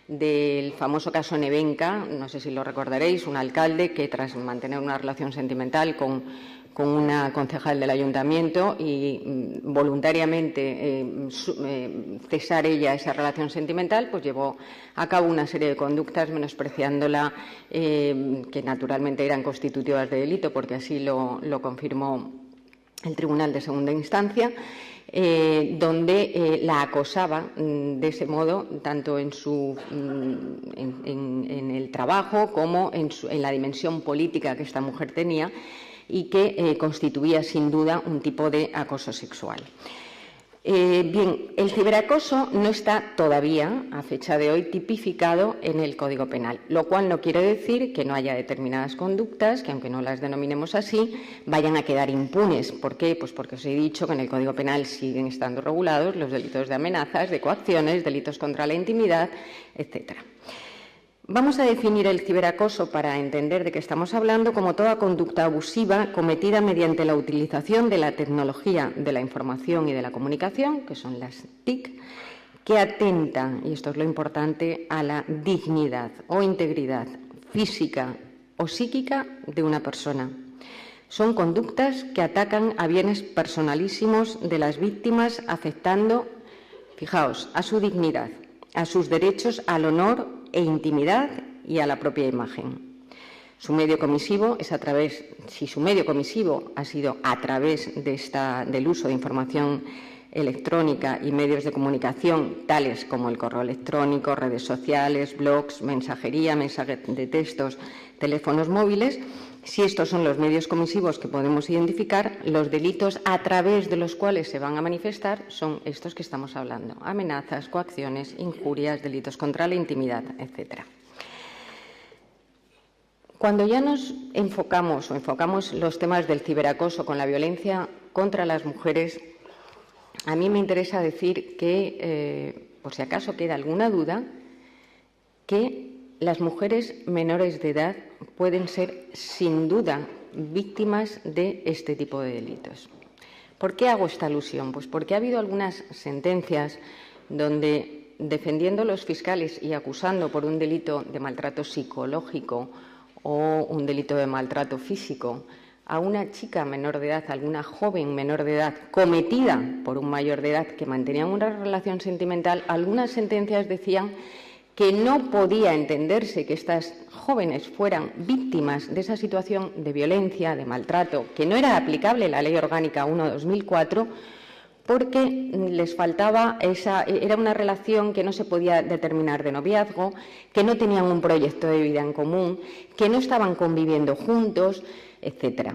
S3: del famoso caso Nevenka, no sé si lo recordaréis, un alcalde que tras mantener una relación sentimental con una concejal del ayuntamiento y voluntariamente cesar ella esa relación sentimental, pues llevó a cabo una serie de conductas menospreciándola, que naturalmente eran constitutivas de delito, porque así lo confirmó el Tribunal de Segunda Instancia, donde la acosaba de ese modo, tanto en el trabajo como en la dimensión política que esta mujer tenía, y que constituía sin duda un tipo de acoso sexual. Bien, el ciberacoso no está todavía, a fecha de hoy, tipificado en el Código Penal, lo cual no quiere decir que no haya determinadas conductas que, aunque no las denominemos así, vayan a quedar impunes. ¿Por qué? Pues porque os he dicho que en el Código Penal siguen estando regulados los delitos de amenazas, de coacciones, delitos contra la intimidad, etcétera. Vamos a definir el ciberacoso, para entender de qué estamos hablando, como toda conducta abusiva cometida mediante la utilización de la tecnología de la información y de la comunicación, que son las TIC, que atenta, y esto es lo importante, a la dignidad o integridad física o psíquica de una persona. Son conductas que atacan a bienes personalísimos de las víctimas, afectando, fijaos, a su dignidad, a sus derechos al honor e intimidad y a la propia imagen. Su medio comisivo es si su medio comisivo ha sido a través del uso de información electrónica y medios de comunicación tales como el correo electrónico, redes sociales, blogs, mensajería, mensajes de textos, teléfonos móviles, Si estos son los medios comisivos que podemos identificar, los delitos a través de los cuales se van a manifestar son estos que estamos hablando: amenazas, coacciones, injurias, delitos contra la intimidad, etc. Cuando ya nos enfocamos los temas del ciberacoso con la violencia contra las mujeres, a mí me interesa decir que, por si acaso queda alguna duda, que las mujeres menores de edad pueden ser, sin duda, víctimas de este tipo de delitos. ¿Por qué hago esta alusión? Pues porque ha habido algunas sentencias donde, defendiendo los fiscales y acusando por un delito de maltrato psicológico o un delito de maltrato físico a una chica menor de edad, a alguna joven menor de edad, cometida por un mayor de edad que mantenía una relación sentimental, algunas sentencias decían que no podía entenderse que estas jóvenes fueran víctimas de esa situación de violencia, de maltrato, que no era aplicable la Ley Orgánica 1/2004, porque les faltaba era una relación que no se podía determinar de noviazgo, que no tenían un proyecto de vida en común, que no estaban conviviendo juntos, etc.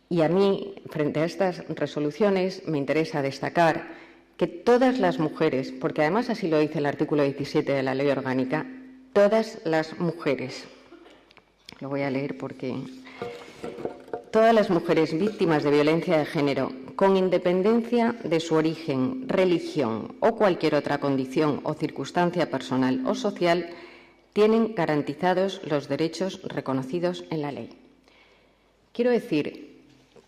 S3: Y a mí, frente a estas resoluciones, me interesa destacar que todas las mujeres, porque además así lo dice el artículo 17 de la Ley Orgánica, todas las mujeres, lo voy a leer porque todas las mujeres víctimas de violencia de género, con independencia de su origen, religión o cualquier otra condición o circunstancia personal o social, tienen garantizados los derechos reconocidos en la ley. Quiero decir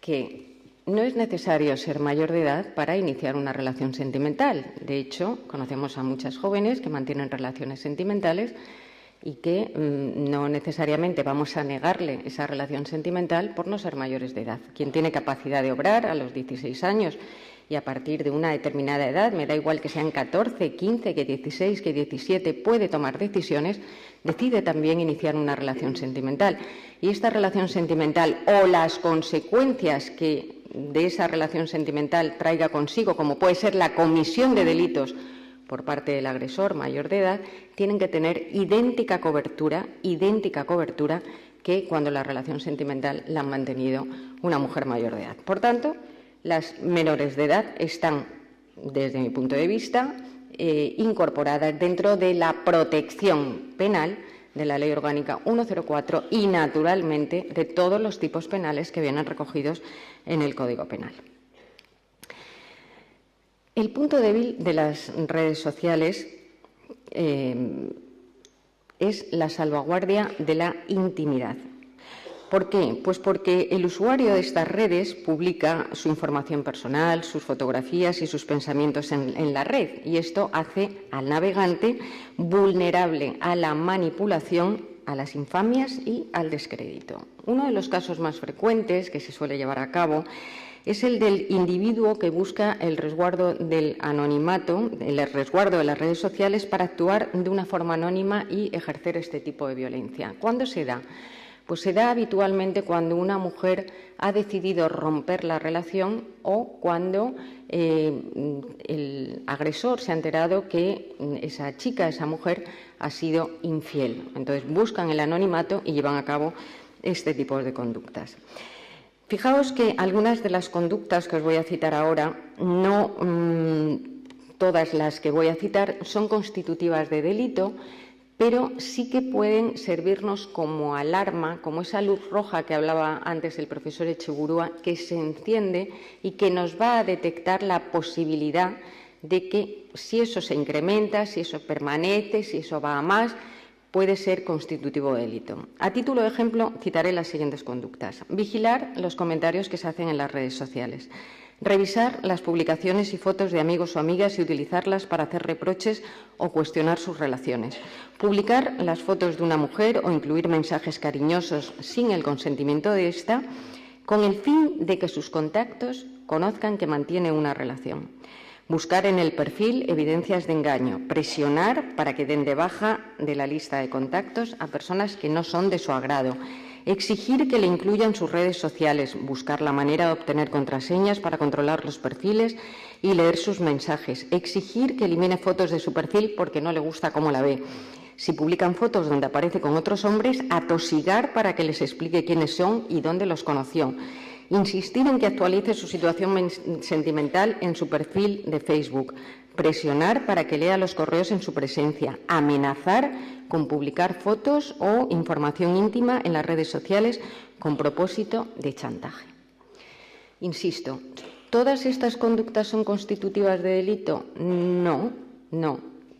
S3: que no es necesario ser mayor de edad para iniciar una relación sentimental. De hecho, conocemos a muchas jóvenes que mantienen relaciones sentimentales y que no necesariamente vamos a negarle esa relación sentimental por no ser mayores de edad. Quien tiene capacidad de obrar a los 16 años y a partir de una determinada edad, me da igual que sean 14, 15, que 16, que 17, puede tomar decisiones, decide también iniciar una relación sentimental. Y esta relación sentimental o las consecuencias que de esa relación sentimental traiga consigo, como puede ser la comisión de delitos por parte del agresor mayor de edad, tienen que tener idéntica cobertura que cuando la relación sentimental la ha mantenido una mujer mayor de edad. Por tanto, las menores de edad están, desde mi punto de vista, incorporadas dentro de la protección penal de la Ley Orgánica 1/04 y, naturalmente, de todos los tipos penales que vienen recogidos en el Código Penal. El punto débil de las redes sociales es la salvaguardia de la intimidad. ¿Por qué? Pues porque el usuario de estas redes publica su información personal, sus fotografías y sus pensamientos en la red, y esto hace al navegante vulnerable a la manipulación, a las infamias y al descrédito. Uno de los casos más frecuentes que se suele llevar a cabo es el del individuo que busca el resguardo del anonimato, el resguardo de las redes sociales para actuar de una forma anónima y ejercer este tipo de violencia. ¿Cuándo se da? Pues se da habitualmente cuando una mujer ha decidido romper la relación o cuando el agresor se ha enterado que esa chica, esa mujer, ha sido infiel. Entonces buscan el anonimato y llevan a cabo este tipo de conductas. Fijaos que algunas de las conductas que os voy a citar ahora, no todas las que voy a citar son constitutivas de delito, pero sí que pueden servirnos como alarma, como esa luz roja que hablaba antes el profesor Echeburúa, que se enciende y que nos va a detectar la posibilidad de que si eso se incrementa, si eso permanece, si eso va a más, puede ser constitutivo de delito. A título de ejemplo, citaré las siguientes conductas. Vigilar los comentarios que se hacen en las redes sociales. Revisar las publicaciones y fotos de amigos o amigas y utilizarlas para hacer reproches o cuestionar sus relaciones. Publicar las fotos de una mujer o incluir mensajes cariñosos sin el consentimiento de ésta, con el fin de que sus contactos conozcan que mantiene una relación. Buscar en el perfil evidencias de engaño. Presionar para que den de baja de la lista de contactos a personas que no son de su agrado. Exigir que le incluyan sus redes sociales, buscar la manera de obtener contraseñas para controlar los perfiles y leer sus mensajes. Exigir que elimine fotos de su perfil porque no le gusta cómo la ve. Si publican fotos donde aparece con otros hombres, atosigar para que les explique quiénes son y dónde los conoció. Insistir en que actualice su situación sentimental en su perfil de Facebook. Presionar para que lea los correos en su presencia. Amenazar con publicar fotos o información íntima en las redes sociales con propósito de chantaje. Insisto, ¿todas estas conductas son constitutivas de delito? No.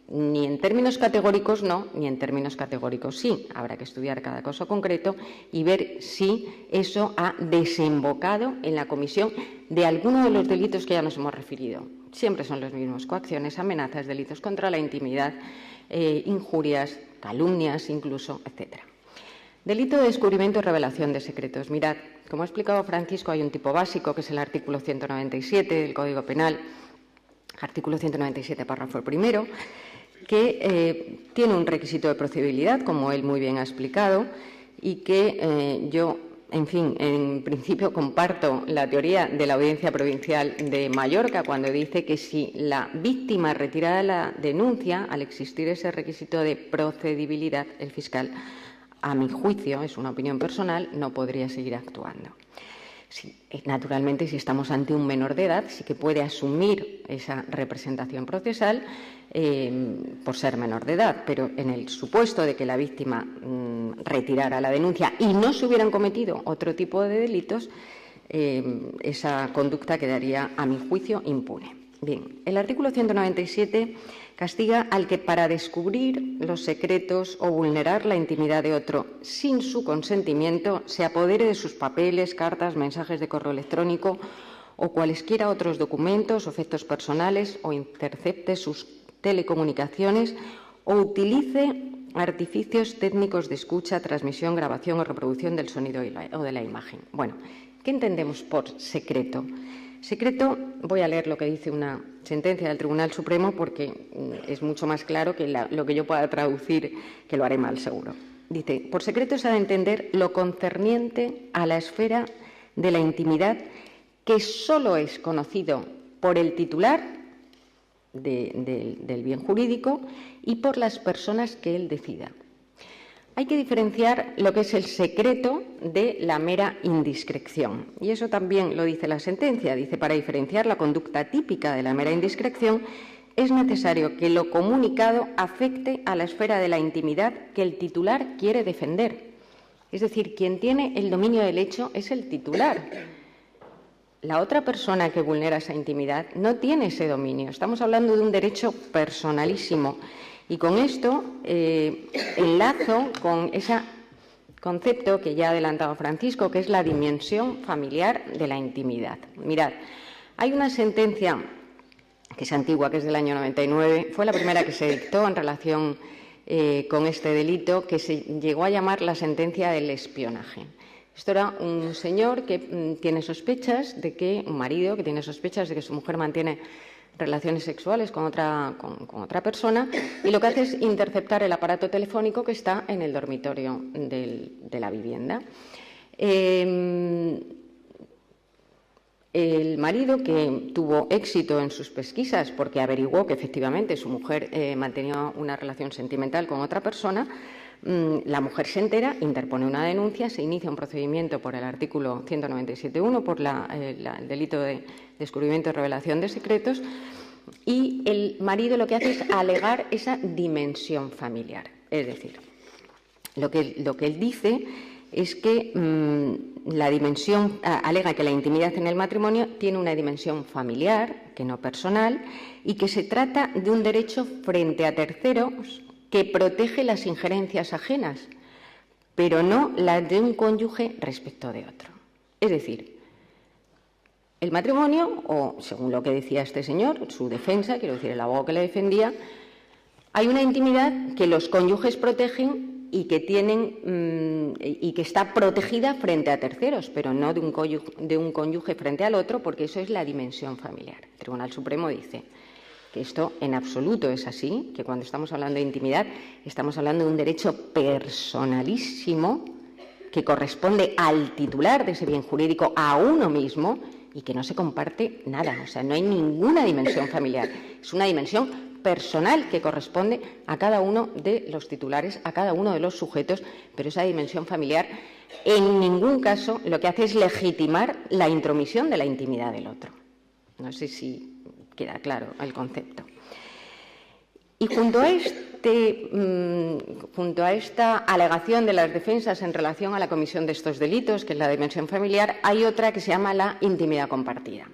S3: Ni en términos categóricos no, ni en términos categóricos sí. Habrá que estudiar cada caso concreto y ver si eso ha desembocado en la comisión de alguno de los delitos que ya nos hemos referido. Siempre son los mismos: coacciones, amenazas, delitos contra la intimidad, injurias, calumnias incluso, etc. Delito de descubrimiento y revelación de secretos. Mirad, como ha explicado Francisco, hay un tipo básico que es el artículo 197 del Código Penal, artículo 197, párrafo primero, que tiene un requisito de procedibilidad, como él muy bien ha explicado, y que yo, en fin, en principio comparto la teoría de la Audiencia Provincial de Mallorca cuando dice que si la víctima retira la denuncia, al existir ese requisito de procedibilidad, el fiscal, a mi juicio, es una opinión personal, no podría seguir actuando. Sí, naturalmente, si estamos ante un menor de edad, sí que puede asumir esa representación procesal por ser menor de edad, pero en el supuesto de que la víctima retirara la denuncia y no se hubieran cometido otro tipo de delitos, esa conducta quedaría, a mi juicio, impune. Bien, el artículo 197 castiga al que, para descubrir los secretos o vulnerar la intimidad de otro sin su consentimiento, se apodere de sus papeles, cartas, mensajes de correo electrónico o cualesquiera otros documentos o efectos personales, o intercepte sus telecomunicaciones o utilice artificios técnicos de escucha, transmisión, grabación o reproducción del sonido o de la imagen. Bueno, ¿qué entendemos por secreto? Secreto, voy a leer lo que dice una sentencia del Tribunal Supremo porque es mucho más claro que lo que yo pueda traducir, que lo haré mal seguro. Dice, por secreto se ha de entender lo concerniente a la esfera de la intimidad que solo es conocido por el titular del bien jurídico y por las personas que él decida. Hay que diferenciar lo que es el secreto de la mera indiscreción. Y eso también lo dice la sentencia. Dice, para diferenciar la conducta típica de la mera indiscreción, es necesario que lo comunicado afecte a la esfera de la intimidad que el titular quiere defender. Es decir, quien tiene el dominio del hecho es el titular. La otra persona que vulnera esa intimidad no tiene ese dominio. Estamos hablando de un derecho personalísimo. Y con esto enlazo con ese concepto que ya ha adelantado Francisco, que es la dimensión familiar de la intimidad. Mirad, hay una sentencia que es antigua, que es del año 99, fue la primera que se dictó en relación con este delito, que se llegó a llamar la sentencia del espionaje. Esto era un señor que tiene sospechas de que, un marido que tiene sospechas de que su mujer mantiene relaciones sexuales con otra persona, y lo que hace es interceptar el aparato telefónico que está en el dormitorio de la vivienda. El marido, que tuvo éxito en sus pesquisas porque averiguó que efectivamente su mujer mantenía una relación sentimental con otra persona, la mujer se entera, interpone una denuncia, se inicia un procedimiento por el artículo 197.1 por el delito de descubrimiento y revelación de secretos, y el marido lo que hace es alegar esa dimensión familiar. Es decir, lo que él dice es que alega que la intimidad en el matrimonio tiene una dimensión familiar, que no personal, y que se trata de un derecho frente a terceros que protege las injerencias ajenas, pero no las de un cónyuge respecto de otro. Es decir, el matrimonio, o según lo que decía este señor, su defensa, quiero decir, el abogado que le defendía, hay una intimidad que los cónyuges protegen y que está protegida frente a terceros, pero no de un cónyuge frente al otro, porque eso es la dimensión familiar. El Tribunal Supremo dice que esto en absoluto es así, que cuando estamos hablando de intimidad estamos hablando de un derecho personalísimo que corresponde al titular de ese bien jurídico, a uno mismo, y que no se comparte nada. O sea, no hay ninguna dimensión familiar. Es una dimensión personal que corresponde a cada uno de los titulares, a cada uno de los sujetos, pero esa dimensión familiar en ningún caso lo que hace es legitimar la intromisión de la intimidad del otro. No sé si queda claro el concepto. Y junto a esta alegación de las defensas en relación a la comisión de estos delitos, que es la dimensión familiar, hay otra que se llama la intimidad compartida.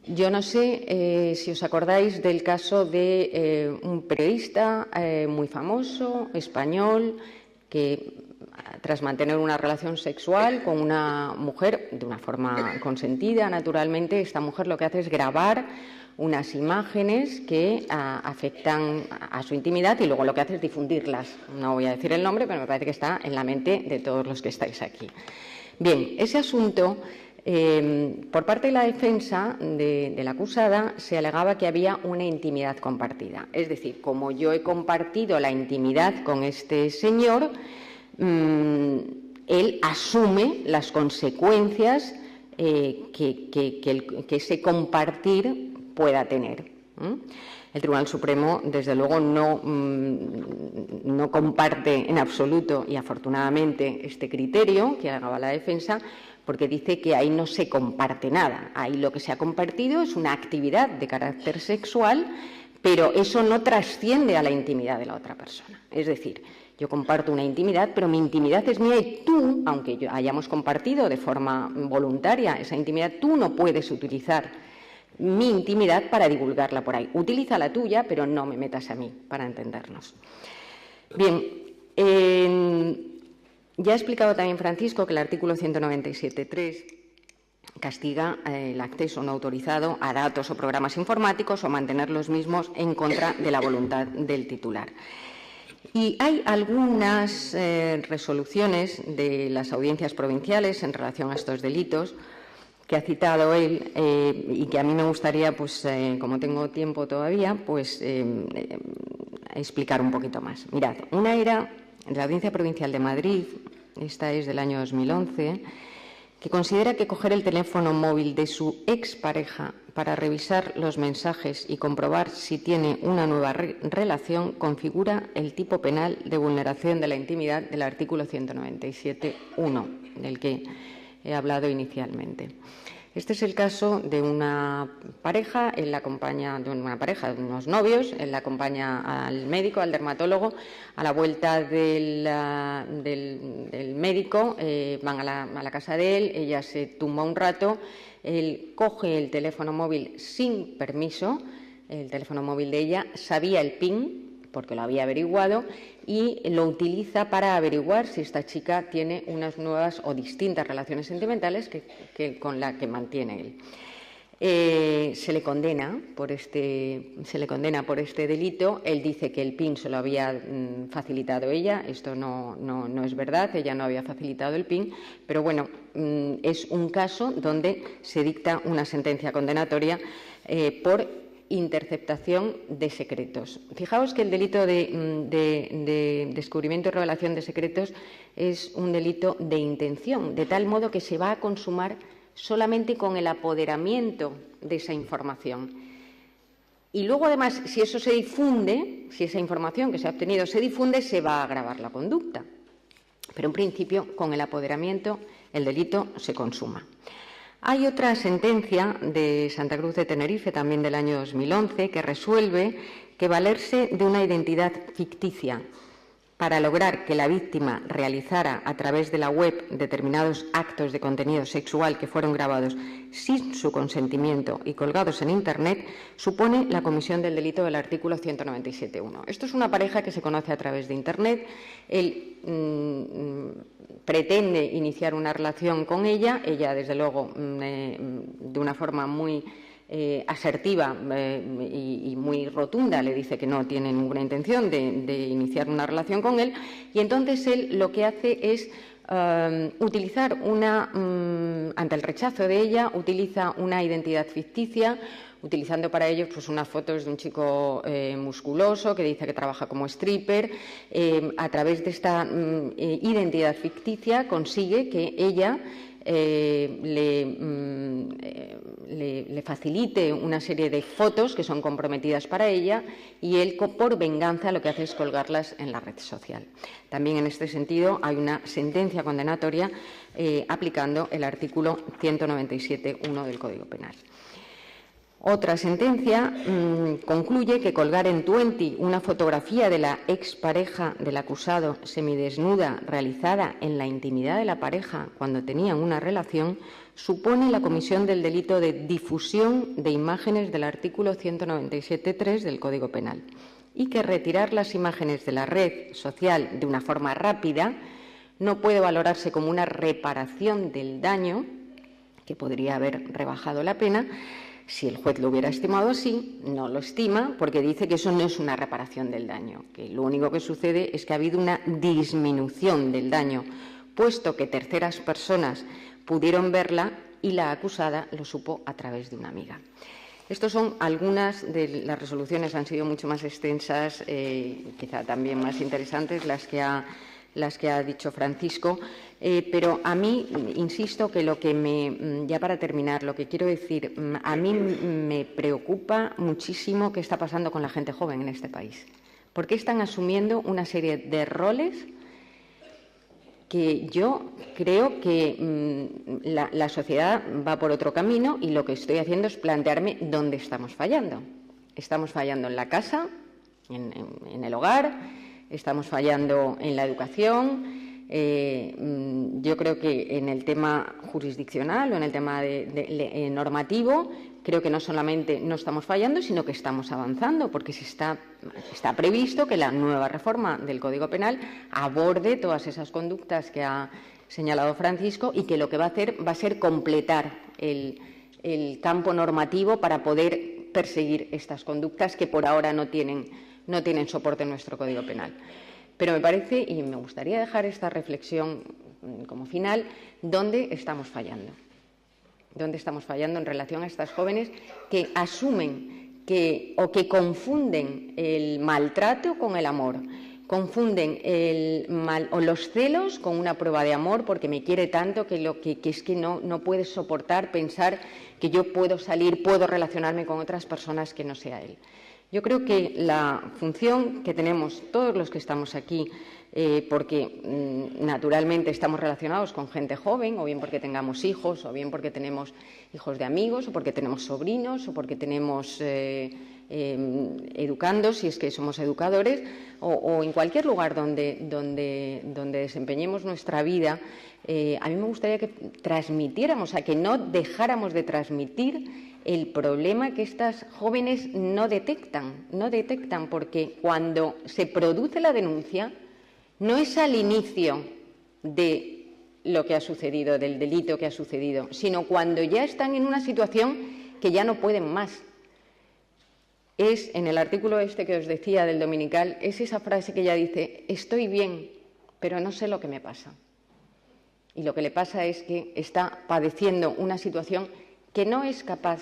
S3: Yo no sé si os acordáis del caso de un periodista muy famoso, español, que tras mantener una relación sexual con una mujer de una forma consentida, naturalmente, esta mujer lo que hace es grabar unas imágenes que afectan a su intimidad y luego lo que hace es difundirlas. No voy a decir el nombre, pero me parece que está en la mente de todos los que estáis aquí. Bien, ese asunto, por parte de la defensa de la acusada, se alegaba que había una intimidad compartida. Es decir, como yo he compartido la intimidad con este señor, él asume las consecuencias que ese compartir pueda tener. El Tribunal Supremo, desde luego, no comparte en absoluto, y afortunadamente, este criterio que alegaba la defensa, porque dice que ahí no se comparte nada. Ahí lo que se ha compartido es una actividad de carácter sexual, pero eso no trasciende a la intimidad de la otra persona. Es decir, yo comparto una intimidad, pero mi intimidad es mía y tú, aunque hayamos compartido de forma voluntaria esa intimidad, tú no puedes utilizar mi intimidad para divulgarla por ahí. Utiliza la tuya, pero no me metas a mí, para entendernos. Bien, ya ha explicado también Francisco que el artículo 197.3 castiga el acceso no autorizado a datos o programas informáticos o mantener los mismos en contra de la voluntad del titular. Y hay algunas resoluciones de las audiencias provinciales en relación a estos delitos que ha citado él y que a mí me gustaría, pues, como tengo tiempo todavía, pues explicar un poquito más. Mirad, una era la Audiencia Provincial de Madrid, esta es del año 2011, que considera que coger el teléfono móvil de su expareja para revisar los mensajes y comprobar si tiene una nueva relación configura el tipo penal de vulneración de la intimidad del artículo 197.1, del que he hablado inicialmente. Este es el caso de una pareja, de unos novios, él la acompaña al médico, al dermatólogo, a la vuelta del médico, van a la casa de él, ella se tumba un rato, él coge el teléfono móvil sin permiso, el teléfono móvil de ella, sabía el PIN, porque lo había averiguado, y lo utiliza para averiguar si esta chica tiene unas nuevas o distintas relaciones sentimentales con la que mantiene él. Se le condena por este delito. Él dice que el PIN se lo había facilitado ella. Esto no es verdad, ella no había facilitado el PIN, pero bueno, es un caso donde se dicta una sentencia condenatoria por interceptación de secretos. Fijaos que el delito de descubrimiento y revelación de secretos es un delito de intención, de tal modo que se va a consumar solamente con el apoderamiento de esa información. Y luego, además, si eso se difunde, si esa información que se ha obtenido se difunde, se va a agravar la conducta. Pero, en principio, con el apoderamiento, el delito se consuma. Hay otra sentencia de Santa Cruz de Tenerife, también del año 2011, que resuelve que valerse de una identidad ficticia para lograr que la víctima realizara a través de la web determinados actos de contenido sexual que fueron grabados sin su consentimiento y colgados en Internet, supone la comisión del delito del artículo 197.1. Esto es una pareja que se conoce a través de Internet. Él pretende iniciar una relación con ella, desde luego, de una forma muy asertiva y muy rotunda, le dice que no tiene ninguna intención de iniciar una relación con él, y entonces él lo que hace es utilizar ante el rechazo de ella, utiliza una identidad ficticia, utilizando para ello pues unas fotos de un chico musculoso que dice que trabaja como stripper. A través de esta identidad ficticia consigue que ella le le facilite una serie de fotos que son comprometidas para ella y él, por venganza, lo que hace es colgarlas en la red social. También en este sentido hay una sentencia condenatoria aplicando el artículo 197.1 del Código Penal. Otra sentencia concluye que colgar en Twenty una fotografía de la expareja del acusado semidesnuda realizada en la intimidad de la pareja cuando tenían una relación supone la comisión del delito de difusión de imágenes del artículo 197.3 del Código Penal y que retirar las imágenes de la red social de una forma rápida no puede valorarse como una reparación del daño, que podría haber rebajado la pena. Si el juez lo hubiera estimado así, no lo estima porque dice que eso no es una reparación del daño, que lo único que sucede es que ha habido una disminución del daño, puesto que terceras personas pudieron verla y la acusada lo supo a través de una amiga. Estas son algunas de las resoluciones, han sido mucho más extensas, quizá también más interesantes las que ha dicho Francisco, pero a mí, insisto, que ya para terminar, lo que quiero decir, a mí me preocupa muchísimo qué está pasando con la gente joven en este país. ¿Por qué están asumiendo una serie de roles que yo creo que la sociedad va por otro camino y lo que estoy haciendo es plantearme dónde estamos fallando? Estamos fallando en la casa, en el hogar, estamos fallando en la educación. Yo creo que en el tema jurisdiccional o en el tema normativo, creo que no solamente no estamos fallando, sino que estamos avanzando, porque está previsto que la nueva reforma del Código Penal aborde todas esas conductas que ha señalado Francisco y que lo que va a hacer va a ser completar el campo normativo para poder perseguir estas conductas que por ahora no tienen soporte en nuestro Código Penal. Pero me parece, y me gustaría dejar esta reflexión como final, ¿dónde estamos fallando? ¿Dónde estamos fallando en relación a estas jóvenes que asumen o que confunden el maltrato con el amor? Confunden los celos con una prueba de amor porque me quiere tanto que es que no puede soportar pensar que yo puedo salir, puedo relacionarme con otras personas que no sea él. Yo creo que la función que tenemos todos los que estamos aquí, porque naturalmente estamos relacionados con gente joven, o bien porque tengamos hijos, o bien porque tenemos hijos de amigos, o porque tenemos sobrinos, o porque tenemos educandos, si es que somos educadores, o en cualquier lugar donde desempeñemos nuestra vida, a mí me gustaría que transmitiéramos, que no dejáramos de transmitir el problema que estas jóvenes no detectan, porque cuando se produce la denuncia no es al inicio de lo que ha sucedido, del delito que ha sucedido, sino cuando ya están en una situación que ya no pueden más. Es en el artículo que os decía del dominical, es esa frase que ella dice: estoy bien, pero no sé lo que me pasa. Y lo que le pasa es que está padeciendo una situación que no es capaz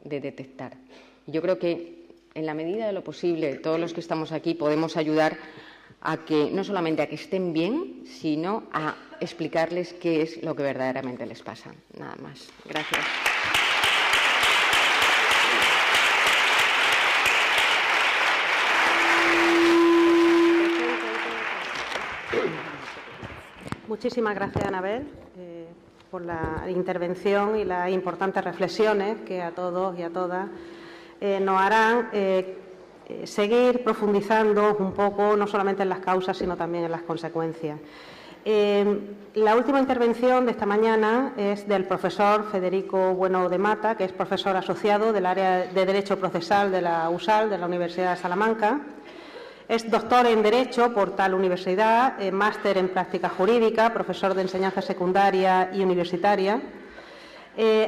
S3: de detectar. Yo creo que, en la medida de lo posible, todos los que estamos aquí podemos ayudar a que, no solamente a que estén bien, sino a explicarles qué es lo que verdaderamente les pasa. Nada más. Gracias.
S1: Muchísimas gracias, Anabel, por la intervención y las importantes reflexiones que a todos y a todas nos harán seguir profundizando un poco, no solamente en las causas, sino también en las consecuencias. La última intervención de esta mañana es del profesor Federico Bueno de Mata, que es profesor asociado del área de Derecho Procesal de la USAL, de la Universidad de Salamanca. Es doctor en Derecho por tal universidad, máster en Práctica Jurídica, profesor de enseñanza secundaria y universitaria.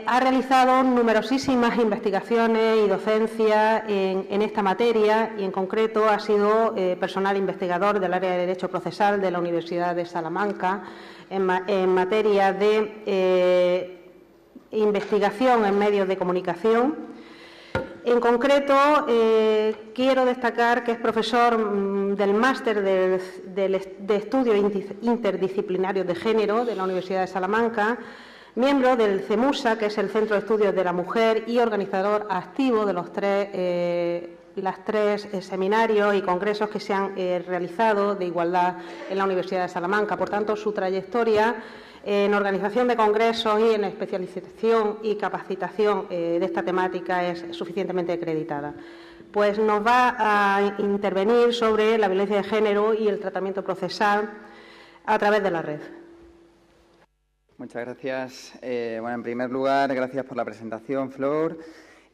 S1: Ha realizado numerosísimas investigaciones y docencia en esta materia y, en concreto, ha sido personal investigador del área de Derecho Procesal de la Universidad de Salamanca en materia de investigación en medios de comunicación. En concreto, quiero destacar que es profesor del máster de Estudios Interdisciplinarios de Género de la Universidad de Salamanca, Miembro del CEMUSA, que es el Centro de Estudios de la Mujer, y organizador activo de los tres seminarios y congresos que se han realizado de igualdad en la Universidad de Salamanca. Por tanto, su trayectoria en organización de congresos y en especialización y capacitación de esta temática es suficientemente acreditada. Pues nos va a intervenir sobre la violencia de género y el tratamiento procesal a través de la red.
S4: Muchas gracias. Bueno, en primer lugar, gracias por la presentación, Flor,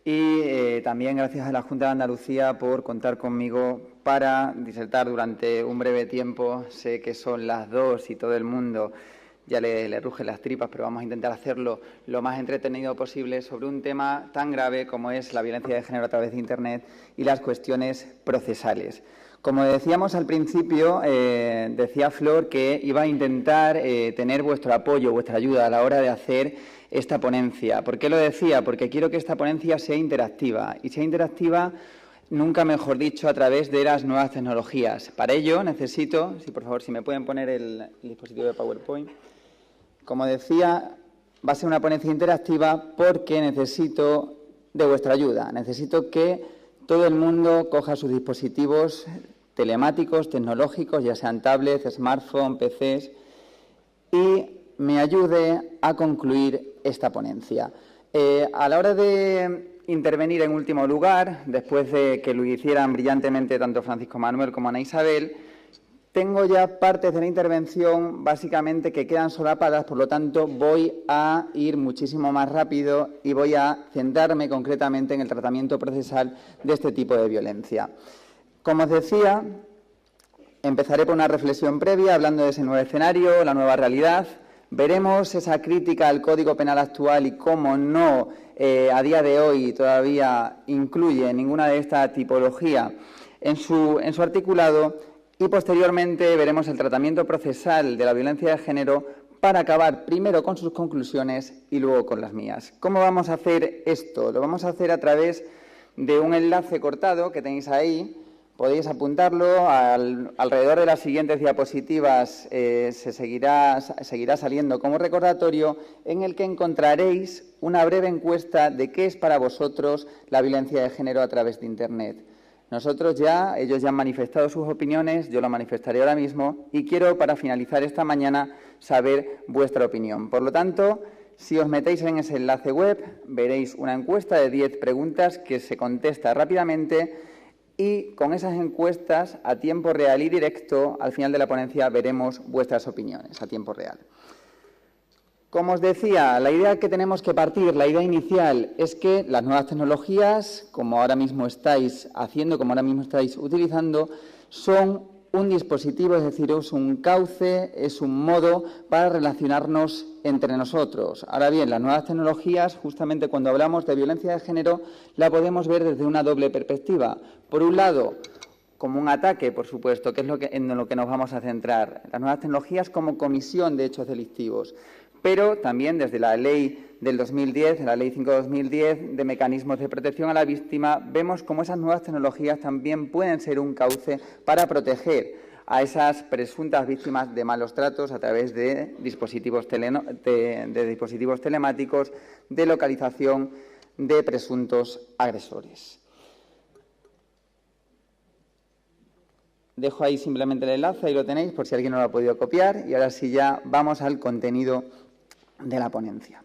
S4: y también gracias a la Junta de Andalucía por contar conmigo para disertar durante un breve tiempo. Sé que son las 2 y todo el mundo ya le rugen las tripas, pero vamos a intentar hacerlo lo más entretenido posible sobre un tema tan grave como es la violencia de género a través de Internet y las cuestiones procesales. Como decíamos al principio, decía Flor que iba a intentar tener vuestro apoyo, vuestra ayuda a la hora de hacer esta ponencia. ¿Por qué lo decía? Porque quiero que esta ponencia sea interactiva, y sea interactiva, nunca mejor dicho, a través de las nuevas tecnologías. Para ello necesito, por favor, si me pueden poner el dispositivo de PowerPoint. Como decía, va a ser una ponencia interactiva porque necesito de vuestra ayuda. Necesito que todo el mundo coja sus dispositivos telemáticos, tecnológicos, ya sean tablets, smartphones, PCs, y me ayude a concluir esta ponencia. A la hora de intervenir en último lugar, después de que lo hicieran brillantemente tanto Francisco Manuel como Ana Isabel, tengo ya partes de la intervención básicamente que quedan solapadas, por lo tanto voy a ir muchísimo más rápido y voy a centrarme concretamente en el tratamiento procesal de este tipo de violencia. Como os decía, empezaré por una reflexión previa hablando de ese nuevo escenario, la nueva realidad. Veremos esa crítica al Código Penal actual y cómo no, a día de hoy, todavía incluye ninguna de esta tipología en su articulado. Y posteriormente veremos el tratamiento procesal de la violencia de género para acabar primero con sus conclusiones y luego con las mías. ¿Cómo vamos a hacer esto? Lo vamos a hacer a través de un enlace cortado que tenéis ahí. Podéis apuntarlo. Alrededor de las siguientes diapositivas seguirá saliendo como recordatorio, en el que encontraréis una breve encuesta de qué es para vosotros la violencia de género a través de Internet. Ellos ya han manifestado sus opiniones, yo lo manifestaré ahora mismo y quiero, para finalizar esta mañana, saber vuestra opinión. Por lo tanto, si os metéis en ese enlace web, veréis una encuesta de 10 preguntas que se contesta rápidamente, y con esas encuestas a tiempo real y directo, al final de la ponencia veremos vuestras opiniones a tiempo real. Como os decía, la idea que tenemos que partir, la idea inicial, es que las nuevas tecnologías, como ahora mismo estáis haciendo, como ahora mismo estáis utilizando, son un dispositivo, es decir, es un cauce, es un modo para relacionarnos entre nosotros. Ahora bien, las nuevas tecnologías, justamente cuando hablamos de violencia de género, la podemos ver desde una doble perspectiva. Por un lado, como un ataque, por supuesto, que es en lo que nos vamos a centrar. Las nuevas tecnologías como comisión de hechos delictivos, pero también desde la ley del 2010, la ley 5/2010, de mecanismos de protección a la víctima, vemos cómo esas nuevas tecnologías también pueden ser un cauce para proteger a esas presuntas víctimas de malos tratos a través de dispositivos telemáticos, de localización de presuntos agresores. Dejo ahí simplemente el enlace, ahí lo tenéis, por si alguien no lo ha podido copiar. Y ahora sí ya vamos al contenido de la ponencia.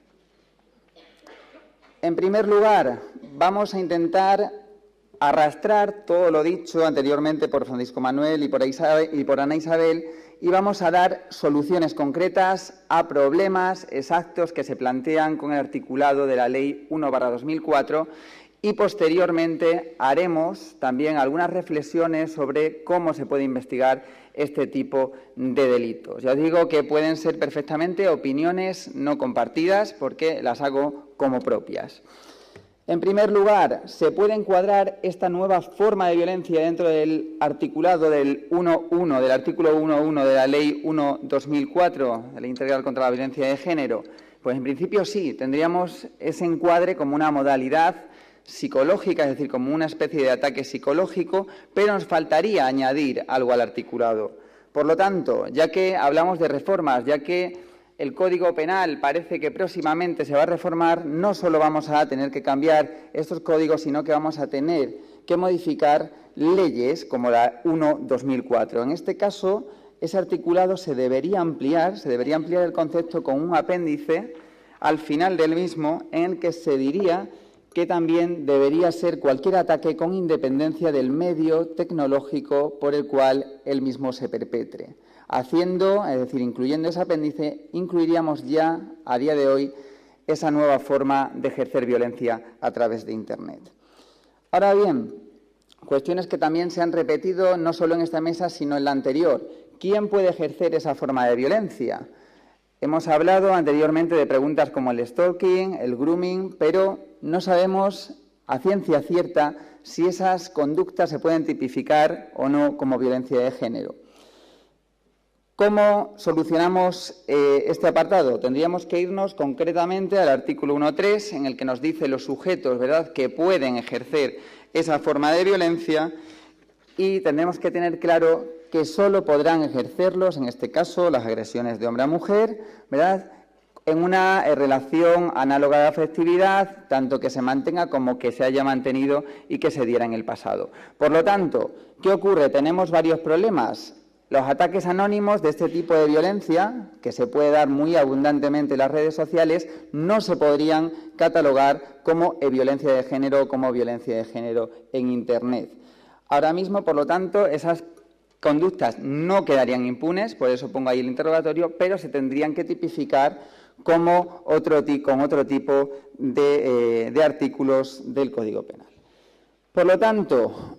S4: En primer lugar, vamos a intentar arrastrar todo lo dicho anteriormente por Francisco Manuel y por Ana Isabel, y vamos a dar soluciones concretas a problemas exactos que se plantean con el articulado de la Ley 1/2004, y posteriormente haremos también algunas reflexiones sobre cómo se puede investigar este tipo de delitos. Ya os digo que pueden ser perfectamente opiniones no compartidas, porque las hago como propias. En primer lugar, ¿se puede encuadrar esta nueva forma de violencia dentro del articulado del 1.1, del artículo 1.1 de la Ley 1/2004, de la Ley Integral contra la Violencia de Género? Pues en principio sí, tendríamos ese encuadre como una modalidad psicológica, es decir, como una especie de ataque psicológico, pero nos faltaría añadir algo al articulado. Por lo tanto, ya que hablamos de reformas, ya que el Código Penal parece que próximamente se va a reformar, no solo vamos a tener que cambiar estos códigos, sino que vamos a tener que modificar leyes como la 1/2004. En este caso, ese articulado se debería ampliar el concepto con un apéndice al final del mismo, en el que se diría que también debería ser cualquier ataque con independencia del medio tecnológico por el cual el mismo se perpetre. Incluyendo ese apéndice, incluiríamos ya, a día de hoy, esa nueva forma de ejercer violencia a través de Internet. Ahora bien, cuestiones que también se han repetido no solo en esta mesa, sino en la anterior. ¿Quién puede ejercer esa forma de violencia? Hemos hablado anteriormente de preguntas como el stalking, el grooming, pero no sabemos a ciencia cierta si esas conductas se pueden tipificar o no como violencia de género. ¿Cómo solucionamos este apartado? Tendríamos que irnos concretamente al artículo 1.3, en el que nos dice los sujetos, ¿verdad?, que pueden ejercer esa forma de violencia, y tendremos que tener claro que solo podrán ejercerlos, en este caso, las agresiones de hombre a mujer, ¿verdad?, en una relación análoga de afectividad, tanto que se mantenga como que se haya mantenido y que se diera en el pasado. Por lo tanto, ¿qué ocurre? Tenemos varios problemas. Los ataques anónimos de este tipo de violencia, que se puede dar muy abundantemente en las redes sociales, no se podrían catalogar como violencia de género o como violencia de género en Internet. Ahora mismo, por lo tanto, esas conductas no quedarían impunes, por eso pongo ahí el interrogatorio, pero se tendrían que tipificar con otro tipo de artículos del Código Penal. Por lo tanto,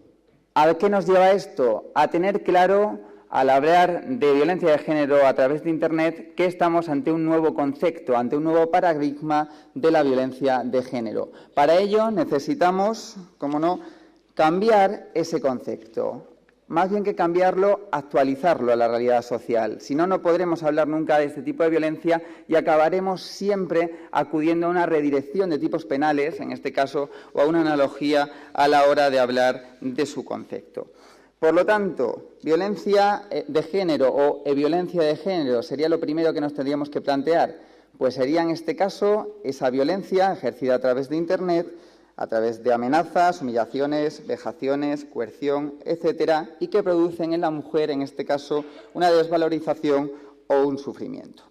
S4: ¿a qué nos lleva esto? A tener claro, al hablar de violencia de género a través de Internet, que estamos ante un nuevo concepto, ante un nuevo paradigma de la violencia de género. Para ello necesitamos, como no, cambiar ese concepto. Más bien que cambiarlo, actualizarlo a la realidad social. Si no, no podremos hablar nunca de este tipo de violencia y acabaremos siempre acudiendo a una redirección de tipos penales, en este caso, o a una analogía a la hora de hablar de su concepto. Por lo tanto, violencia de género o violencia de género sería lo primero que nos tendríamos que plantear. Pues sería, en este caso, esa violencia ejercida a través de Internet, a través de amenazas, humillaciones, vejaciones, coerción, etcétera, y que producen en la mujer, en este caso, una desvalorización o un sufrimiento.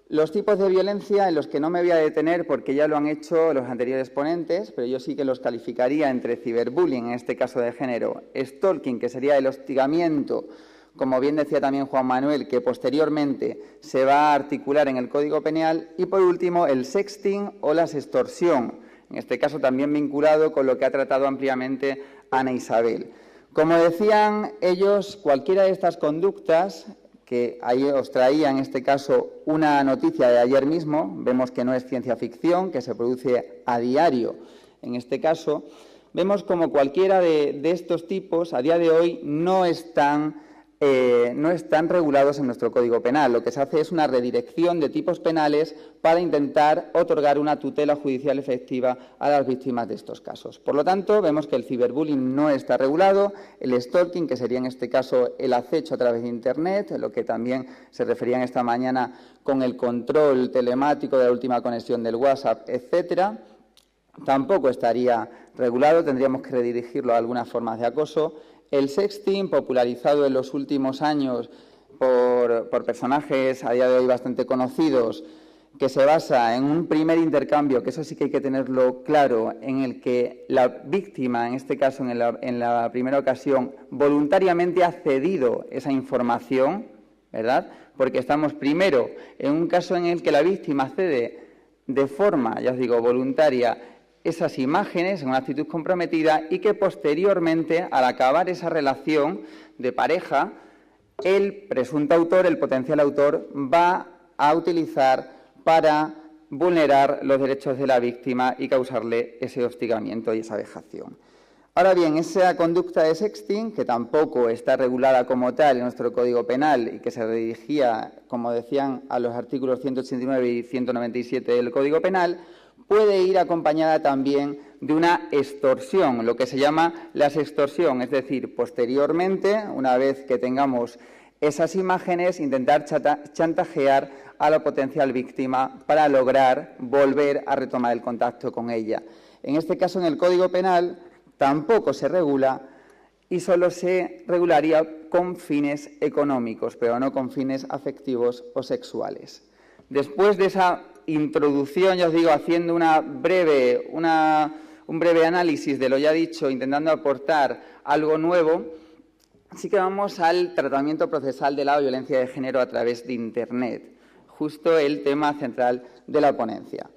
S4: Los tipos de violencia en los que no me voy a detener porque ya lo han hecho los anteriores ponentes, pero yo sí que los calificaría entre ciberbullying, en este caso de género, stalking, que sería el hostigamiento, como bien decía también Juan Manuel, que posteriormente se va a articular en el Código Penal, y por último el sexting o la sextorsión, en este caso también vinculado con lo que ha tratado ampliamente Ana Isabel. Como decían ellos, cualquiera de estas conductas, que ahí os traía en este caso una noticia de ayer mismo, vemos que no es ciencia ficción, que se produce a diario en este caso, vemos como cualquiera de estos tipos a día de hoy no están regulados en nuestro Código Penal. Lo que se hace es una redirección de tipos penales para intentar otorgar una tutela judicial efectiva a las víctimas de estos casos. Por lo tanto, vemos que el ciberbullying no está regulado, el stalking, que sería en este caso el acecho a través de Internet, lo que también se referían esta mañana con el control telemático de la última conexión del WhatsApp, etcétera, tampoco estaría regulado, tendríamos que redirigirlo a algunas formas de acoso. El sexting, popularizado en los últimos años por personajes a día de hoy bastante conocidos, que se basa en un primer intercambio, que eso sí que hay que tenerlo claro, en el que la víctima, en este caso en la primera ocasión, voluntariamente ha cedido esa información, ¿verdad? Porque estamos primero en un caso en el que la víctima cede de forma, ya os digo, voluntaria, esas imágenes en una actitud comprometida, y que posteriormente, al acabar esa relación de pareja, el presunto autor, el potencial autor, va a utilizar para vulnerar los derechos de la víctima y causarle ese hostigamiento y esa vejación. Ahora bien, esa conducta de sexting, que tampoco está regulada como tal en nuestro Código Penal y que se dirigía, como decían, a los artículos 189 y 197 del Código Penal, puede ir acompañada también de una extorsión, lo que se llama la sextorsión, es decir, posteriormente, una vez que tengamos esas imágenes, intentar chantajear a la potencial víctima para lograr volver a retomar el contacto con ella. En este caso, en el Código Penal tampoco se regula y solo se regularía con fines económicos, pero no con fines afectivos o sexuales. Después de esa introducción, ya os digo, haciendo un breve análisis de lo ya dicho, intentando aportar algo nuevo, sí que vamos al tratamiento procesal de la violencia de género a través de Internet, justo el tema central de la ponencia.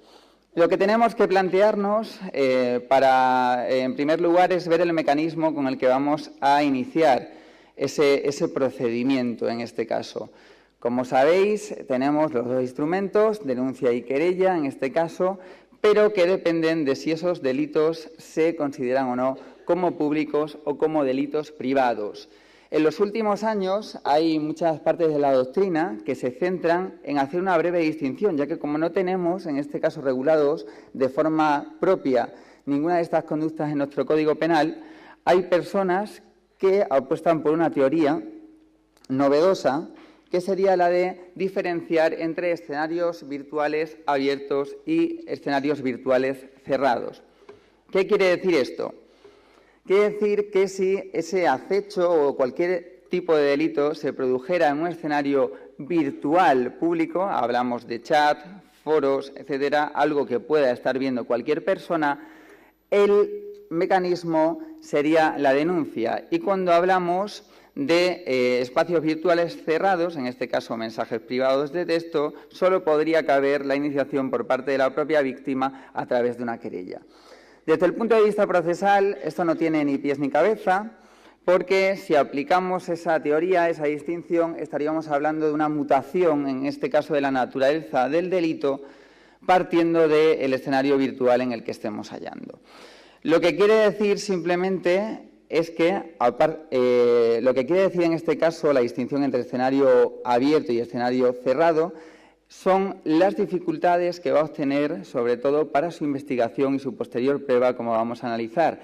S4: Lo que tenemos que plantearnos en primer lugar, es ver el mecanismo con el que vamos a iniciar ese procedimiento en este caso. Como sabéis, tenemos los dos instrumentos, denuncia y querella en este caso, pero que dependen de si esos delitos se consideran o no como públicos o como delitos privados. En los últimos años hay muchas partes de la doctrina que se centran en hacer una breve distinción, ya que como no tenemos, en este caso regulados de forma propia, ninguna de estas conductas en nuestro Código Penal, hay personas que apuestan por una teoría novedosa, que sería la de diferenciar entre escenarios virtuales abiertos y escenarios virtuales cerrados. ¿Qué quiere decir esto? Quiere decir que si ese acecho o cualquier tipo de delito se produjera en un escenario virtual público, hablamos de chat, foros, etcétera, algo que pueda estar viendo cualquier persona, el mecanismo sería la denuncia. Y cuando hablamos de espacios virtuales cerrados, en este caso mensajes privados de texto, solo podría caber la iniciación por parte de la propia víctima a través de una querella. Desde el punto de vista procesal, esto no tiene ni pies ni cabeza, porque si aplicamos esa teoría, esa distinción, estaríamos hablando de una mutación, en este caso de la naturaleza del delito, partiendo del escenario virtual en el que estemos hallando. Lo que quiere decir simplemente es que, lo que quiere decir en este caso la distinción entre escenario abierto y escenario cerrado, son las dificultades que va a obtener, sobre todo para su investigación y su posterior prueba, como vamos a analizar.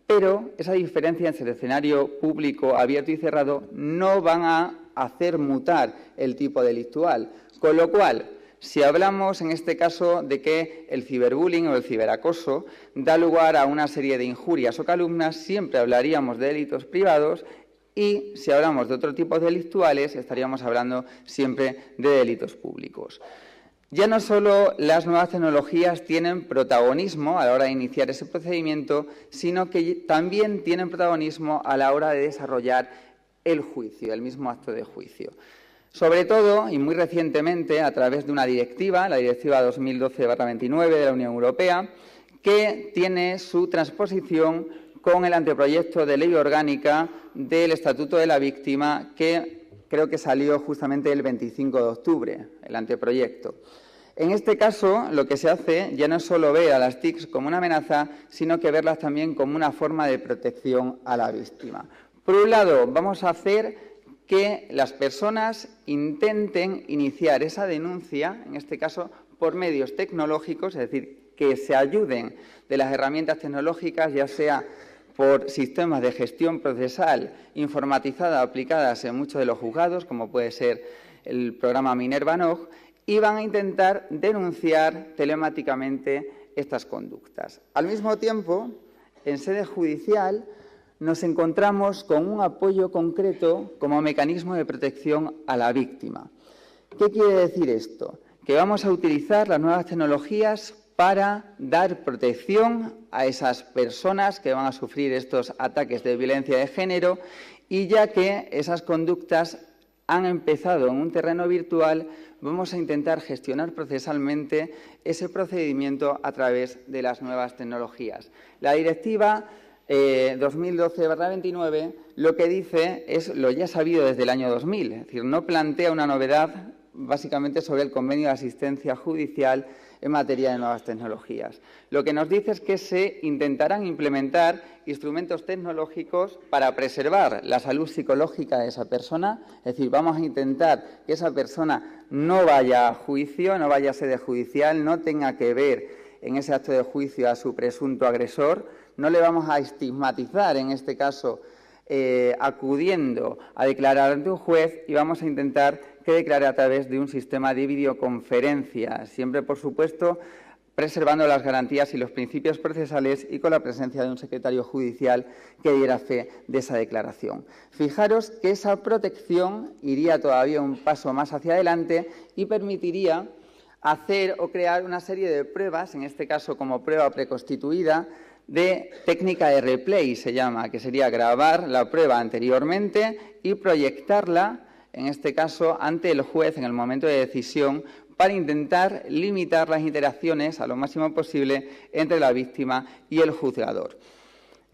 S4: Pero esa diferencia entre el escenario público, abierto y cerrado no van a hacer mutar el tipo delictual. Con lo cual, si hablamos en este caso de que el ciberbullying o el ciberacoso da lugar a una serie de injurias o calumnias, siempre hablaríamos de delitos privados. Y si hablamos de otro tipo delictuales, estaríamos hablando siempre de delitos públicos. Ya no solo las nuevas tecnologías tienen protagonismo a la hora de iniciar ese procedimiento, sino que también tienen protagonismo a la hora de desarrollar el juicio, el mismo acto de juicio. Sobre todo, y muy recientemente, a través de una directiva, la Directiva 2012/29 de la Unión Europea, que tiene su transposición con el anteproyecto de ley orgánica del Estatuto de la Víctima, que creo que salió justamente el 25 de octubre, el anteproyecto. En este caso, lo que se hace ya no es solo ver a las TICs como una amenaza, sino que verlas también como una forma de protección a la víctima. Por un lado, vamos a hacer que las personas intenten iniciar esa denuncia, en este caso, por medios tecnológicos, es decir, que se ayuden de las herramientas tecnológicas, ya sea por sistemas de gestión procesal informatizada aplicadas en muchos de los juzgados, como puede ser el programa Minerva-NOG, y van a intentar denunciar telemáticamente estas conductas. Al mismo tiempo, en sede judicial, nos encontramos con un apoyo concreto como mecanismo de protección a la víctima. ¿Qué quiere decir esto? Que vamos a utilizar las nuevas tecnologías para dar protección a esas personas que van a sufrir estos ataques de violencia de género, y ya que esas conductas han empezado en un terreno virtual, vamos a intentar gestionar procesalmente ese procedimiento a través de las nuevas tecnologías. La Directiva 2012/29 lo que dice es lo ya sabido desde el año 2000, es decir, no plantea una novedad básicamente sobre el convenio de asistencia judicial en materia de nuevas tecnologías. Lo que nos dice es que se intentarán implementar instrumentos tecnológicos para preservar la salud psicológica de esa persona, es decir, vamos a intentar que esa persona no vaya a juicio, no vaya a sede judicial, no tenga que ver en ese acto de juicio a su presunto agresor, no le vamos a estigmatizar, en este caso, acudiendo a declarar ante un juez y vamos a intentar que declare a través de un sistema de videoconferencia, siempre, por supuesto, preservando las garantías y los principios procesales y con la presencia de un secretario judicial que diera fe de esa declaración. Fijaros que esa protección iría todavía un paso más hacia adelante y permitiría hacer o crear una serie de pruebas, en este caso como prueba preconstituida, de técnica de replay, se llama, que sería grabar la prueba anteriormente y proyectarla, en este caso, ante el juez en el momento de decisión, para intentar limitar las interacciones a lo máximo posible entre la víctima y el juzgador.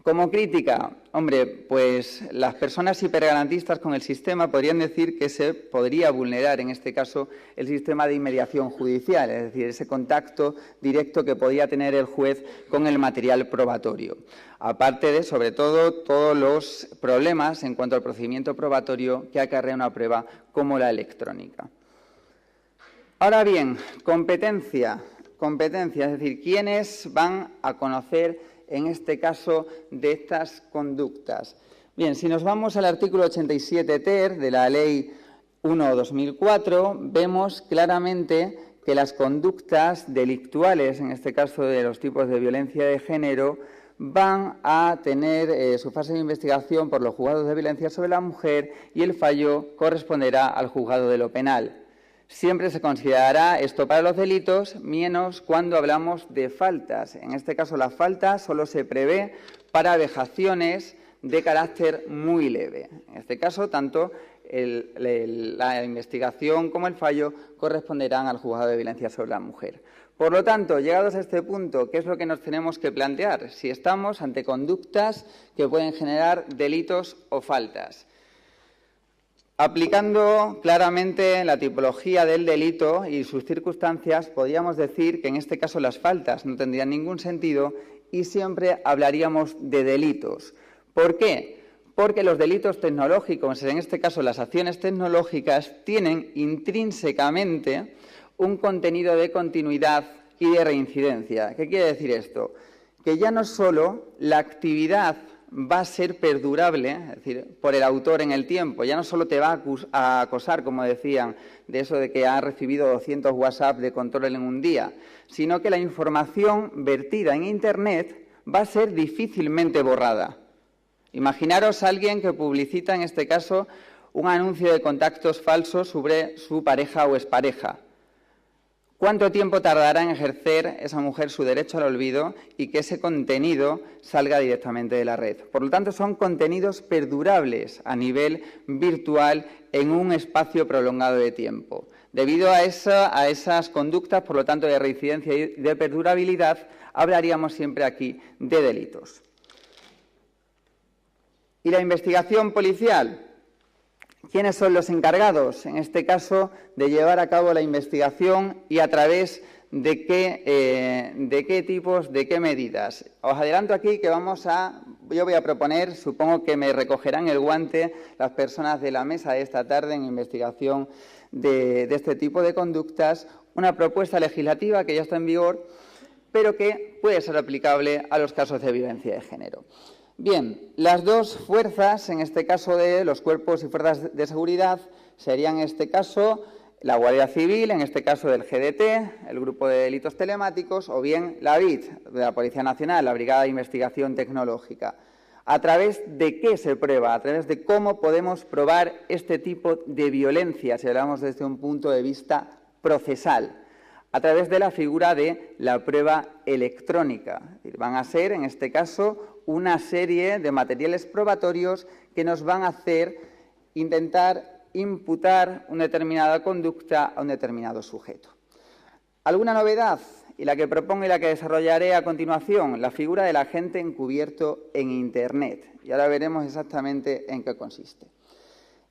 S4: Como crítica, hombre, pues las personas hipergarantistas con el sistema podrían decir que se podría vulnerar, en este caso, el sistema de inmediación judicial, es decir, ese contacto directo que podía tener el juez con el material probatorio. Aparte de, sobre todo, todos los problemas en cuanto al procedimiento probatorio que acarrea una prueba como la electrónica. Ahora bien, competencia, es decir, ¿quiénes van a conocer en este caso de estas conductas? Bien, si nos vamos al artículo 87 ter de la Ley 1/2004, vemos claramente que las conductas delictuales, en este caso de los tipos de violencia de género, van a tener su fase de investigación por los juzgados de violencia sobre la mujer y el fallo corresponderá al juzgado de lo penal. Siempre se considerará esto para los delitos, menos cuando hablamos de faltas. En este caso, la falta solo se prevé para vejaciones de carácter muy leve. En este caso, tanto la investigación como el fallo corresponderán al juzgado de violencia sobre la mujer. Por lo tanto, llegados a este punto, ¿qué es lo que nos tenemos que plantear? Si estamos ante conductas que pueden generar delitos o faltas. Aplicando claramente la tipología del delito y sus circunstancias, podríamos decir que en este caso las faltas no tendrían ningún sentido y siempre hablaríamos de delitos. ¿Por qué? Porque los delitos tecnológicos, en este caso las acciones tecnológicas, tienen intrínsecamente un contenido de continuidad y de reincidencia. ¿Qué quiere decir esto? Que ya no solo la actividad va a ser perdurable, es decir, por el autor en el tiempo. Ya no solo te va a acosar, como decían, de eso de que ha recibido 200 WhatsApp de control en un día, sino que la información vertida en Internet va a ser difícilmente borrada. Imaginaros a alguien que publicita, en este caso, un anuncio de contactos falsos sobre su pareja o expareja. ¿Cuánto tiempo tardará en ejercer esa mujer su derecho al olvido y que ese contenido salga directamente de la red? Por lo tanto, son contenidos perdurables a nivel virtual en un espacio prolongado de tiempo. Debido a esas conductas, por lo tanto, de reincidencia y de perdurabilidad, hablaríamos siempre aquí de delitos. ¿Y la investigación policial? ¿Quiénes son los encargados, en este caso, de llevar a cabo la investigación y a través de qué tipos, de qué medidas? Os adelanto aquí que yo voy a proponer, supongo que me recogerán el guante las personas de la mesa de esta tarde en investigación de este tipo de conductas, una propuesta legislativa que ya está en vigor, pero que puede ser aplicable a los casos de violencia de género. Bien, las dos fuerzas, en este caso de los cuerpos y fuerzas de seguridad, serían en este caso la Guardia Civil, en este caso del GDT, el Grupo de Delitos Telemáticos, o bien la BIT, de la Policía Nacional, la Brigada de Investigación Tecnológica. ¿A través de qué se prueba? A través de cómo podemos probar este tipo de violencia, si hablamos desde un punto de vista procesal. A través de la figura de la prueba electrónica. Es decir, van a ser, en este caso, una serie de materiales probatorios que nos van a hacer intentar imputar una determinada conducta a un determinado sujeto. ¿Alguna novedad? Y la que propongo y la que desarrollaré a continuación, la figura del agente encubierto en Internet. Y ahora veremos exactamente en qué consiste.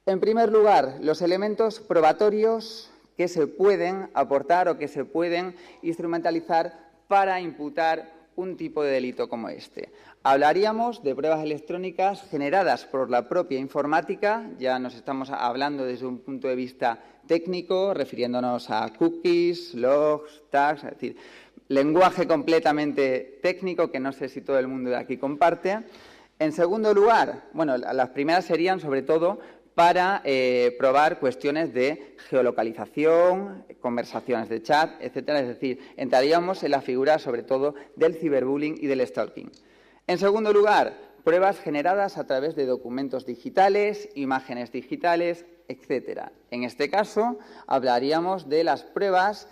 S4: En primer lugar, los elementos probatorios que se pueden aportar o que se pueden instrumentalizar para imputar un tipo de delito como este. Hablaríamos de pruebas electrónicas generadas por la propia informática, ya nos estamos hablando desde un punto de vista técnico, refiriéndonos a cookies, logs, tags, es decir, lenguaje completamente técnico que no sé si todo el mundo de aquí comparte. En segundo lugar, bueno, las primeras serían sobre todo para probar cuestiones de geolocalización, conversaciones de chat, etcétera. Es decir, entraríamos en la figura sobre todo del ciberbullying y del stalking. En segundo lugar, pruebas generadas a través de documentos digitales, imágenes digitales, etcétera. En este caso, hablaríamos de las pruebas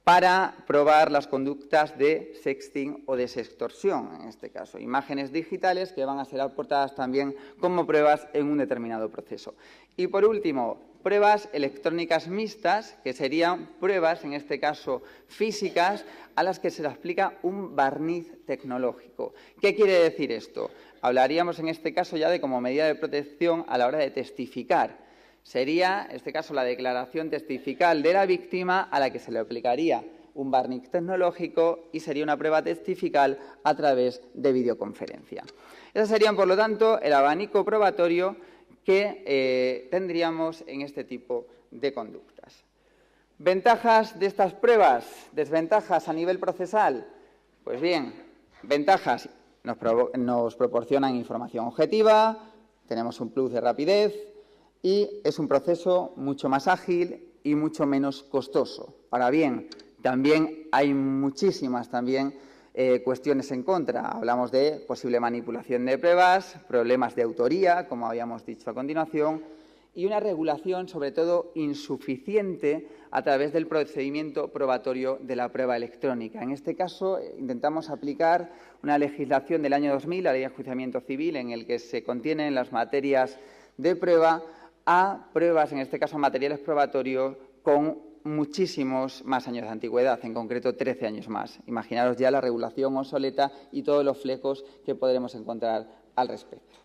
S4: para probar las conductas de sexting o de sextorsión, en este caso. Imágenes digitales que van a ser aportadas también como pruebas en un determinado proceso. Y, por último, pruebas electrónicas mixtas, que serían pruebas, en este caso físicas, a las que se le aplica un barniz tecnológico. ¿Qué quiere decir esto? Hablaríamos, en este caso, ya de como medida de protección a la hora de testificar. Sería, en este caso, la declaración testifical de la víctima a la que se le aplicaría un barniz tecnológico y sería una prueba testifical a través de videoconferencia. Esos serían, por lo tanto, el abanico probatorio que tendríamos en este tipo de conductas. ¿Ventajas de estas pruebas? ¿Desventajas a nivel procesal? Pues bien, ventajas nos proporcionan información objetiva, tenemos un plus de rapidez, y es un proceso mucho más ágil y mucho menos costoso. Ahora bien, también hay muchísimas cuestiones en contra. Hablamos de posible manipulación de pruebas, problemas de autoría, como habíamos dicho a continuación, y una regulación, sobre todo, insuficiente a través del procedimiento probatorio de la prueba electrónica. En este caso, intentamos aplicar una legislación del año 2000, la Ley de Enjuiciamiento Civil, en el que se contienen las materias de prueba a pruebas, en este caso materiales probatorios, con muchísimos más años de antigüedad, en concreto 13 años más. Imaginaros ya la regulación obsoleta y todos los flecos que podremos encontrar al respecto.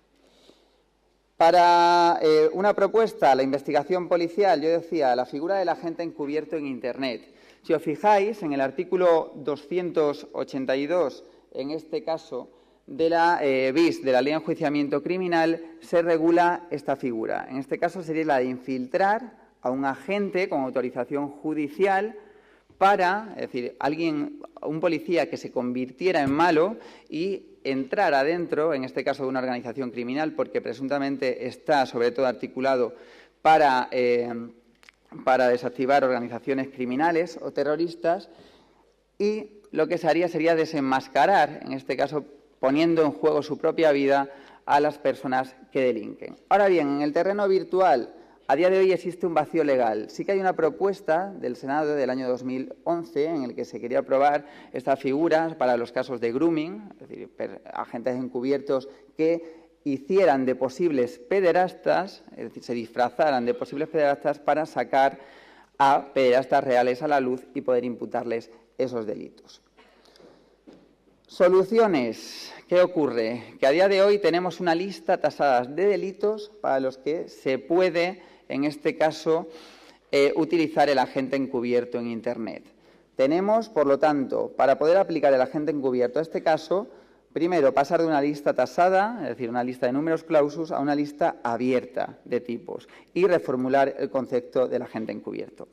S4: Para una propuesta, la investigación policial, yo decía, la figura del agente encubierto en Internet. Si os fijáis, en el artículo 282, en este caso, de la BIS, de la Ley de Enjuiciamiento Criminal, se regula esta figura. En este caso sería la de infiltrar a un agente con autorización judicial para, es decir, un policía que se convirtiera en malo y entrara dentro, en este caso de una organización criminal, porque presuntamente está sobre todo articulado para desactivar organizaciones criminales o terroristas, y lo que se haría sería desenmascarar, en este caso poniendo en juego su propia vida a las personas que delinquen. Ahora bien, en el terreno virtual, a día de hoy existe un vacío legal. Sí que hay una propuesta del Senado del año 2011 en el que se quería aprobar esta figura para los casos de grooming, es decir, agentes encubiertos que hicieran de posibles pederastas, es decir, se disfrazaran de posibles pederastas para sacar a pederastas reales a la luz y poder imputarles esos delitos. Soluciones. ¿Qué ocurre? Que a día de hoy tenemos una lista tasada de delitos para los que se puede, en este caso, utilizar el agente encubierto en Internet. Tenemos, por lo tanto, para poder aplicar el agente encubierto a este caso, primero pasar de una lista tasada, es decir, una lista de números clausus, a una lista abierta de tipos y reformular el concepto del agente encubierto.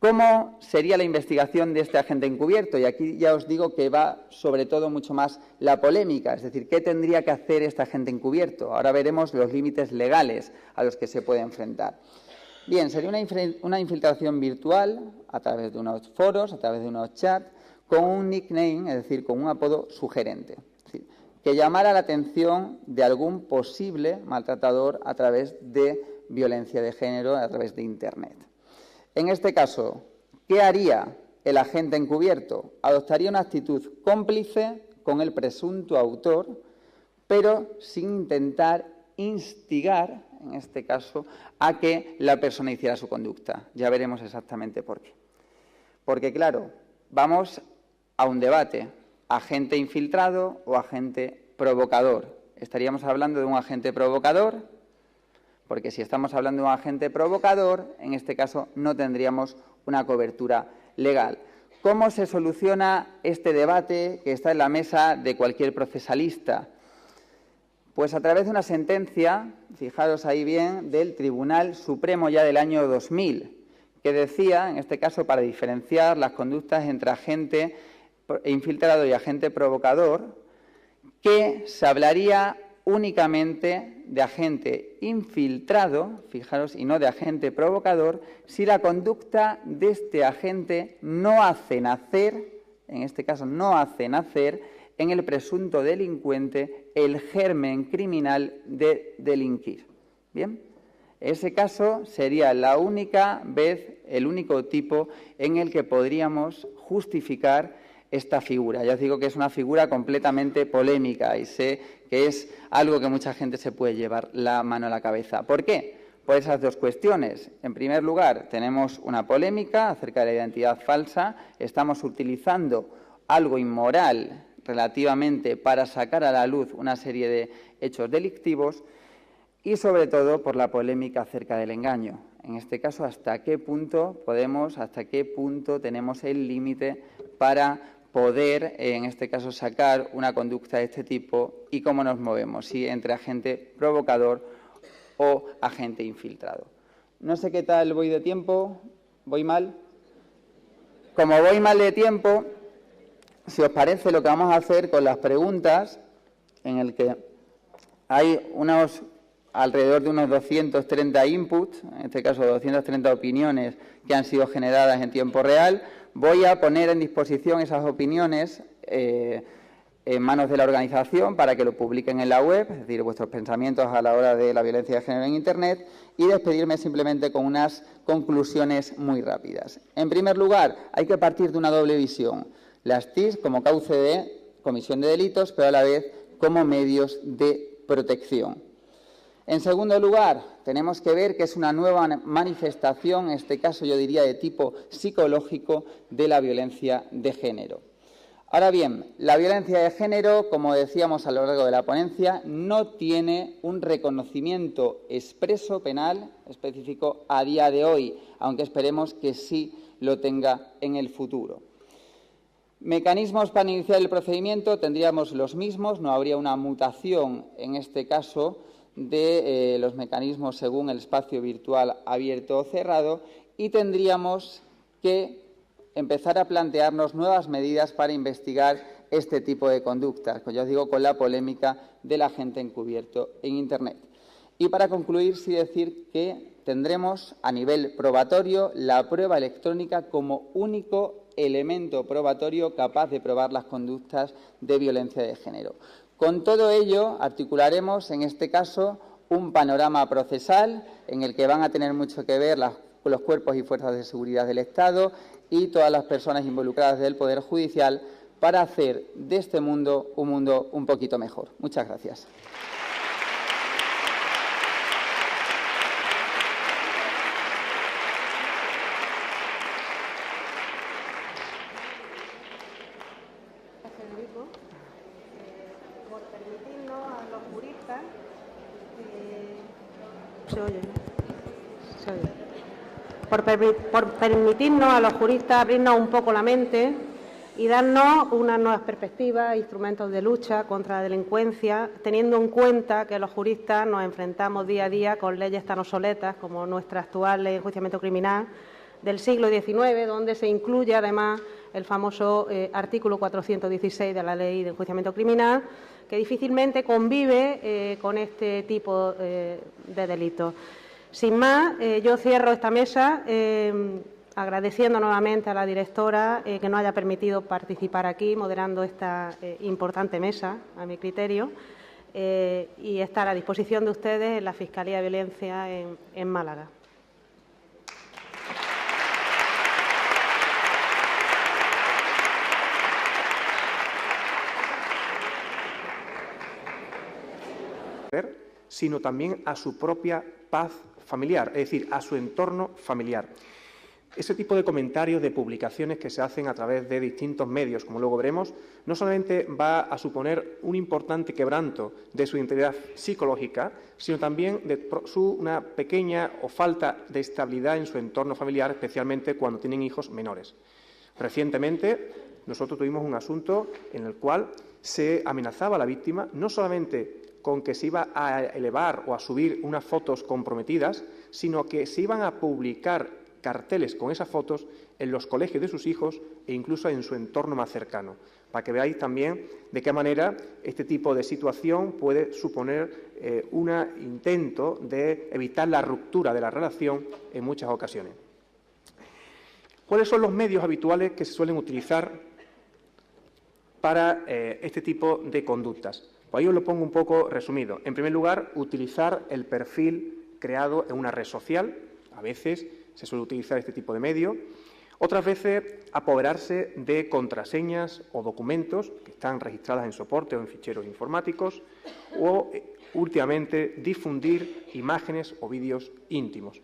S4: ¿Cómo sería la investigación de este agente encubierto? Y aquí ya os digo que va sobre todo mucho más la polémica, es decir, ¿qué tendría que hacer este agente encubierto? Ahora veremos los límites legales a los que se puede enfrentar. Bien, sería una infiltración virtual a través de unos foros, a través de unos chats, con un nickname, es decir, con un apodo sugerente, es decir, que llamara la atención de algún posible maltratador a través de violencia de género, a través de Internet. En este caso, ¿qué haría el agente encubierto? Adoptaría una actitud cómplice con el presunto autor, pero sin intentar instigar, en este caso, a que la persona hiciera su conducta. Ya veremos exactamente por qué. Porque, claro, vamos a un debate, agente infiltrado o agente provocador. ¿Estaríamos hablando de un agente provocador? Porque si estamos hablando de un agente provocador, en este caso no tendríamos una cobertura legal. ¿Cómo se soluciona este debate que está en la mesa de cualquier procesalista? Pues a través de una sentencia, fijaros ahí bien, del Tribunal Supremo ya del año 2000, que decía, en este caso, para diferenciar las conductas entre agente infiltrado y agente provocador, que se hablaría únicamente de agente infiltrado, fijaros, y no de agente provocador, si la conducta de este agente no hace nacer, en este caso no hace nacer, en el presunto delincuente el germen criminal de delinquir. ¿Bien? Ese caso sería la única vez, el único tipo en el que podríamos justificar esta figura. Ya os digo que es una figura completamente polémica y sé que es algo que mucha gente se puede llevar la mano a la cabeza. ¿Por qué? Por esas dos cuestiones. En primer lugar, tenemos una polémica acerca de la identidad falsa. Estamos utilizando algo inmoral relativamente para sacar a la luz una serie de hechos delictivos y, sobre todo, por la polémica acerca del engaño. En este caso, hasta qué punto tenemos el límite para poder, en este caso, sacar una conducta de este tipo y cómo nos movemos, si entre agente provocador o agente infiltrado. No sé qué tal voy de tiempo, ¿voy mal? Como voy mal de tiempo, si os parece, lo que vamos a hacer con las preguntas, en el que hay alrededor de unos 230 inputs, en este caso 230 opiniones que han sido generadas en tiempo real. Voy a poner en disposición esas opiniones en manos de la organización para que lo publiquen en la web, es decir, vuestros pensamientos a la hora de la violencia de género en Internet, y despedirme simplemente con unas conclusiones muy rápidas. En primer lugar, hay que partir de una doble visión. Las TIC como cauce de comisión de delitos, pero a la vez como medios de protección. En segundo lugar, tenemos que ver que es una nueva manifestación, en este caso yo diría de tipo psicológico, de la violencia de género. Ahora bien, la violencia de género, como decíamos a lo largo de la ponencia, no tiene un reconocimiento expreso penal específico a día de hoy, aunque esperemos que sí lo tenga en el futuro. Mecanismos para iniciar el procedimiento tendríamos los mismos, no habría una mutación en este caso de los mecanismos según el espacio virtual abierto o cerrado, y tendríamos que empezar a plantearnos nuevas medidas para investigar este tipo de conductas, como ya os digo, con la polémica del agente encubierto en Internet. Y para concluir, sí decir que tendremos a nivel probatorio la prueba electrónica como único elemento probatorio capaz de probar las conductas de violencia de género. Con todo ello, articularemos, en este caso, un panorama procesal en el que van a tener mucho que ver los cuerpos y fuerzas de seguridad del Estado y todas las personas involucradas del Poder Judicial para hacer de este mundo un poquito mejor. Muchas gracias.
S1: Por permitirnos a los juristas abrirnos un poco la mente y darnos unas nuevas perspectivas, instrumentos de lucha contra la delincuencia, teniendo en cuenta que los juristas nos enfrentamos día a día con leyes tan obsoletas como nuestra actual ley de enjuiciamiento criminal del siglo XIX, donde se incluye además el famoso artículo 416 de la Ley de Enjuiciamiento Criminal, que difícilmente convive con este tipo de delitos. Sin más, yo cierro esta mesa agradeciendo nuevamente a la directora que nos haya permitido participar aquí, moderando esta importante mesa, a mi criterio, y estar a disposición de ustedes en la Fiscalía de Violencia en Málaga.
S2: Sino también a su propia paz familiar, es decir, a su entorno familiar. Ese tipo de comentarios, de publicaciones que se hacen a través de distintos medios, como luego veremos, no solamente va a suponer un importante quebranto de su integridad psicológica, sino también de una pequeña o falta de estabilidad en su entorno familiar, especialmente cuando tienen hijos menores. Recientemente, nosotros tuvimos un asunto en el cual se amenazaba a la víctima, no solamente con que se iba a elevar o a subir unas fotos comprometidas, sino que se iban a publicar carteles con esas fotos en los colegios de sus hijos e incluso en su entorno más cercano, para que veáis también de qué manera este tipo de situación puede suponer un intento de evitar la ruptura de la relación en muchas ocasiones. ¿Cuáles son los medios habituales que se suelen utilizar para este tipo de conductas? Pues ahí os lo pongo un poco resumido. En primer lugar, utilizar el perfil creado en una red social. A veces se suele utilizar este tipo de medio. Otras veces, apoderarse de contraseñas o documentos que están registradas en soporte o en ficheros informáticos, o, últimamente, difundir imágenes o vídeos íntimos.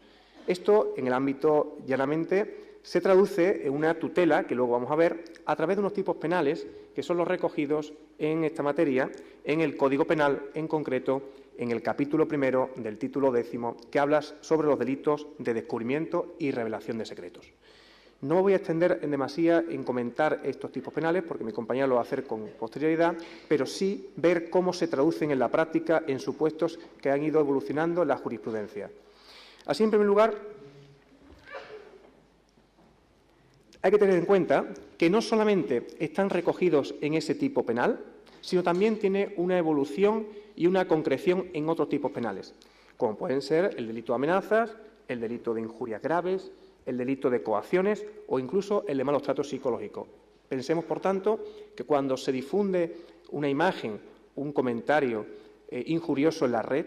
S2: Esto, en el ámbito llanamente, se traduce en una tutela, que luego vamos a ver, a través de unos tipos penales que son los recogidos en esta materia, en el Código Penal, en concreto, en el capítulo 1 del título 10, que habla sobre los delitos de descubrimiento y revelación de secretos. No me voy a extender en demasía en comentar estos tipos penales, porque mi compañera lo va a hacer con posterioridad, pero sí ver cómo se traducen en la práctica en supuestos que han ido evolucionando en la jurisprudencia. Así, en primer lugar, hay que tener en cuenta que no solamente están recogidos en ese tipo penal, sino también tiene una evolución y una concreción en otros tipos penales, como pueden ser el delito de amenazas, el delito de injurias graves, el delito de coacciones o incluso el de malos tratos psicológicos. Pensemos, por tanto, que cuando se difunde una imagen, un comentario injurioso en la red,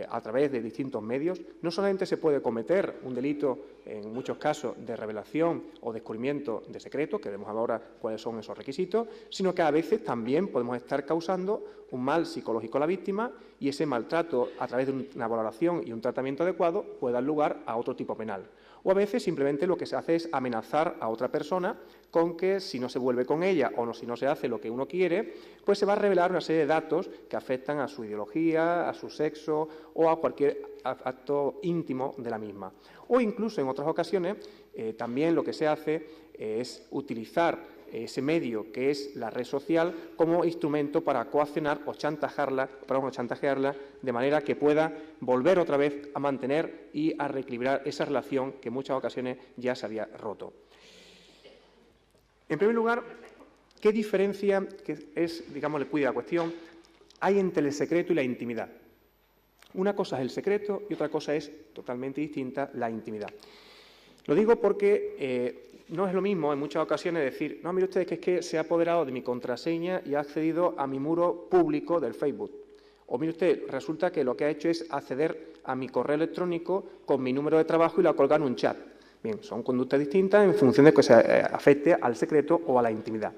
S2: a través de distintos medios, no solamente se puede cometer un delito, en muchos casos, de revelación o descubrimiento de secreto, que vemos ahora cuáles son esos requisitos, sino que a veces también podemos estar causando un mal psicológico a la víctima y ese maltrato, a través de una valoración y un tratamiento adecuado, puede dar lugar a otro tipo penal. O a veces simplemente lo que se hace es amenazar a otra persona con que si no se vuelve con ella o si no se hace lo que uno quiere, pues se va a revelar una serie de datos que afectan a su ideología, a su sexo o a cualquier acto íntimo de la misma. O incluso en otras ocasiones también lo que se hace es utilizar ese medio que es la red social como instrumento para coaccionar o chantajearla de manera que pueda volver otra vez a mantener y a reequilibrar esa relación que en muchas ocasiones ya se había roto. En primer lugar, ¿qué diferencia, que es, digamos, el quid de la cuestión, hay entre el secreto y la intimidad? Una cosa es el secreto y otra cosa es totalmente distinta, la intimidad. Lo digo porque no es lo mismo en muchas ocasiones decir, no, mire usted, que es que se ha apoderado de mi contraseña y ha accedido a mi muro público del Facebook. O mire usted, resulta que lo que ha hecho es acceder a mi correo electrónico con mi número de trabajo y lo ha colgado en un chat. Bien, son conductas distintas en función de que se afecte al secreto o a la intimidad.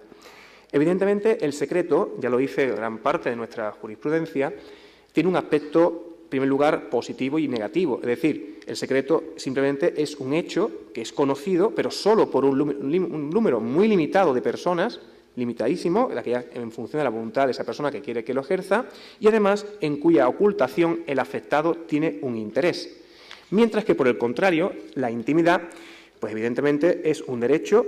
S2: Evidentemente, el secreto, ya lo dice gran parte de nuestra jurisprudencia, tiene un aspecto, en primer lugar, positivo y negativo. Es decir, el secreto simplemente es un hecho que es conocido, pero solo por un número muy limitado de personas, limitadísimo, en función de la voluntad de esa persona que quiere que lo ejerza, y además en cuya ocultación el afectado tiene un interés. Mientras que, por el contrario, la intimidad, pues evidentemente es un derecho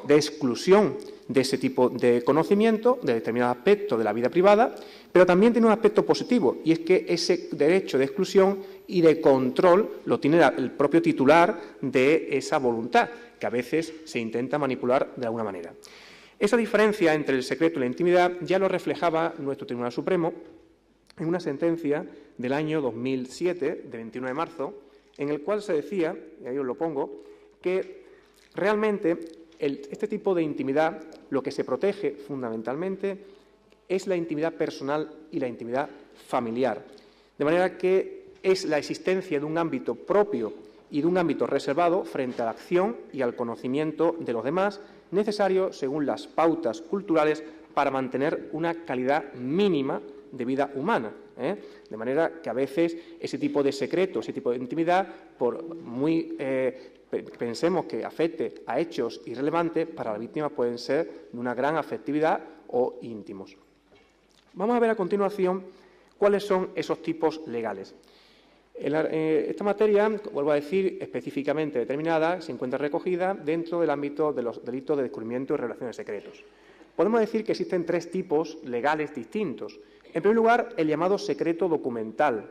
S2: de exclusión de ese tipo de conocimiento, de determinados aspectos de la vida privada, pero también tiene un aspecto positivo, y es que ese derecho de exclusión y de control lo tiene el propio titular de esa voluntad, que a veces se intenta manipular de alguna manera. Esa diferencia entre el secreto y la intimidad ya lo reflejaba nuestro Tribunal Supremo en una sentencia del año 2007, de 21 de marzo, en el cual se decía, y ahí os lo pongo, que realmente este tipo de intimidad lo que se protege fundamentalmente es la intimidad personal y la intimidad familiar. De manera que es la existencia de un ámbito propio y de un ámbito reservado frente a la acción y al conocimiento de los demás, necesario según las pautas culturales para mantener una calidad mínima de vida humana. De manera que a veces ese tipo de secreto, ese tipo de intimidad, por muy pensemos que afecte a hechos irrelevantes, para la víctima pueden ser de una gran afectividad o íntimos. Vamos a ver a continuación cuáles son esos tipos legales. Esta materia, vuelvo a decir, específicamente determinada, se encuentra recogida dentro del ámbito de los delitos de descubrimiento y revelación de secretos. Podemos decir que existen tres tipos legales distintos. En primer lugar, el llamado secreto documental,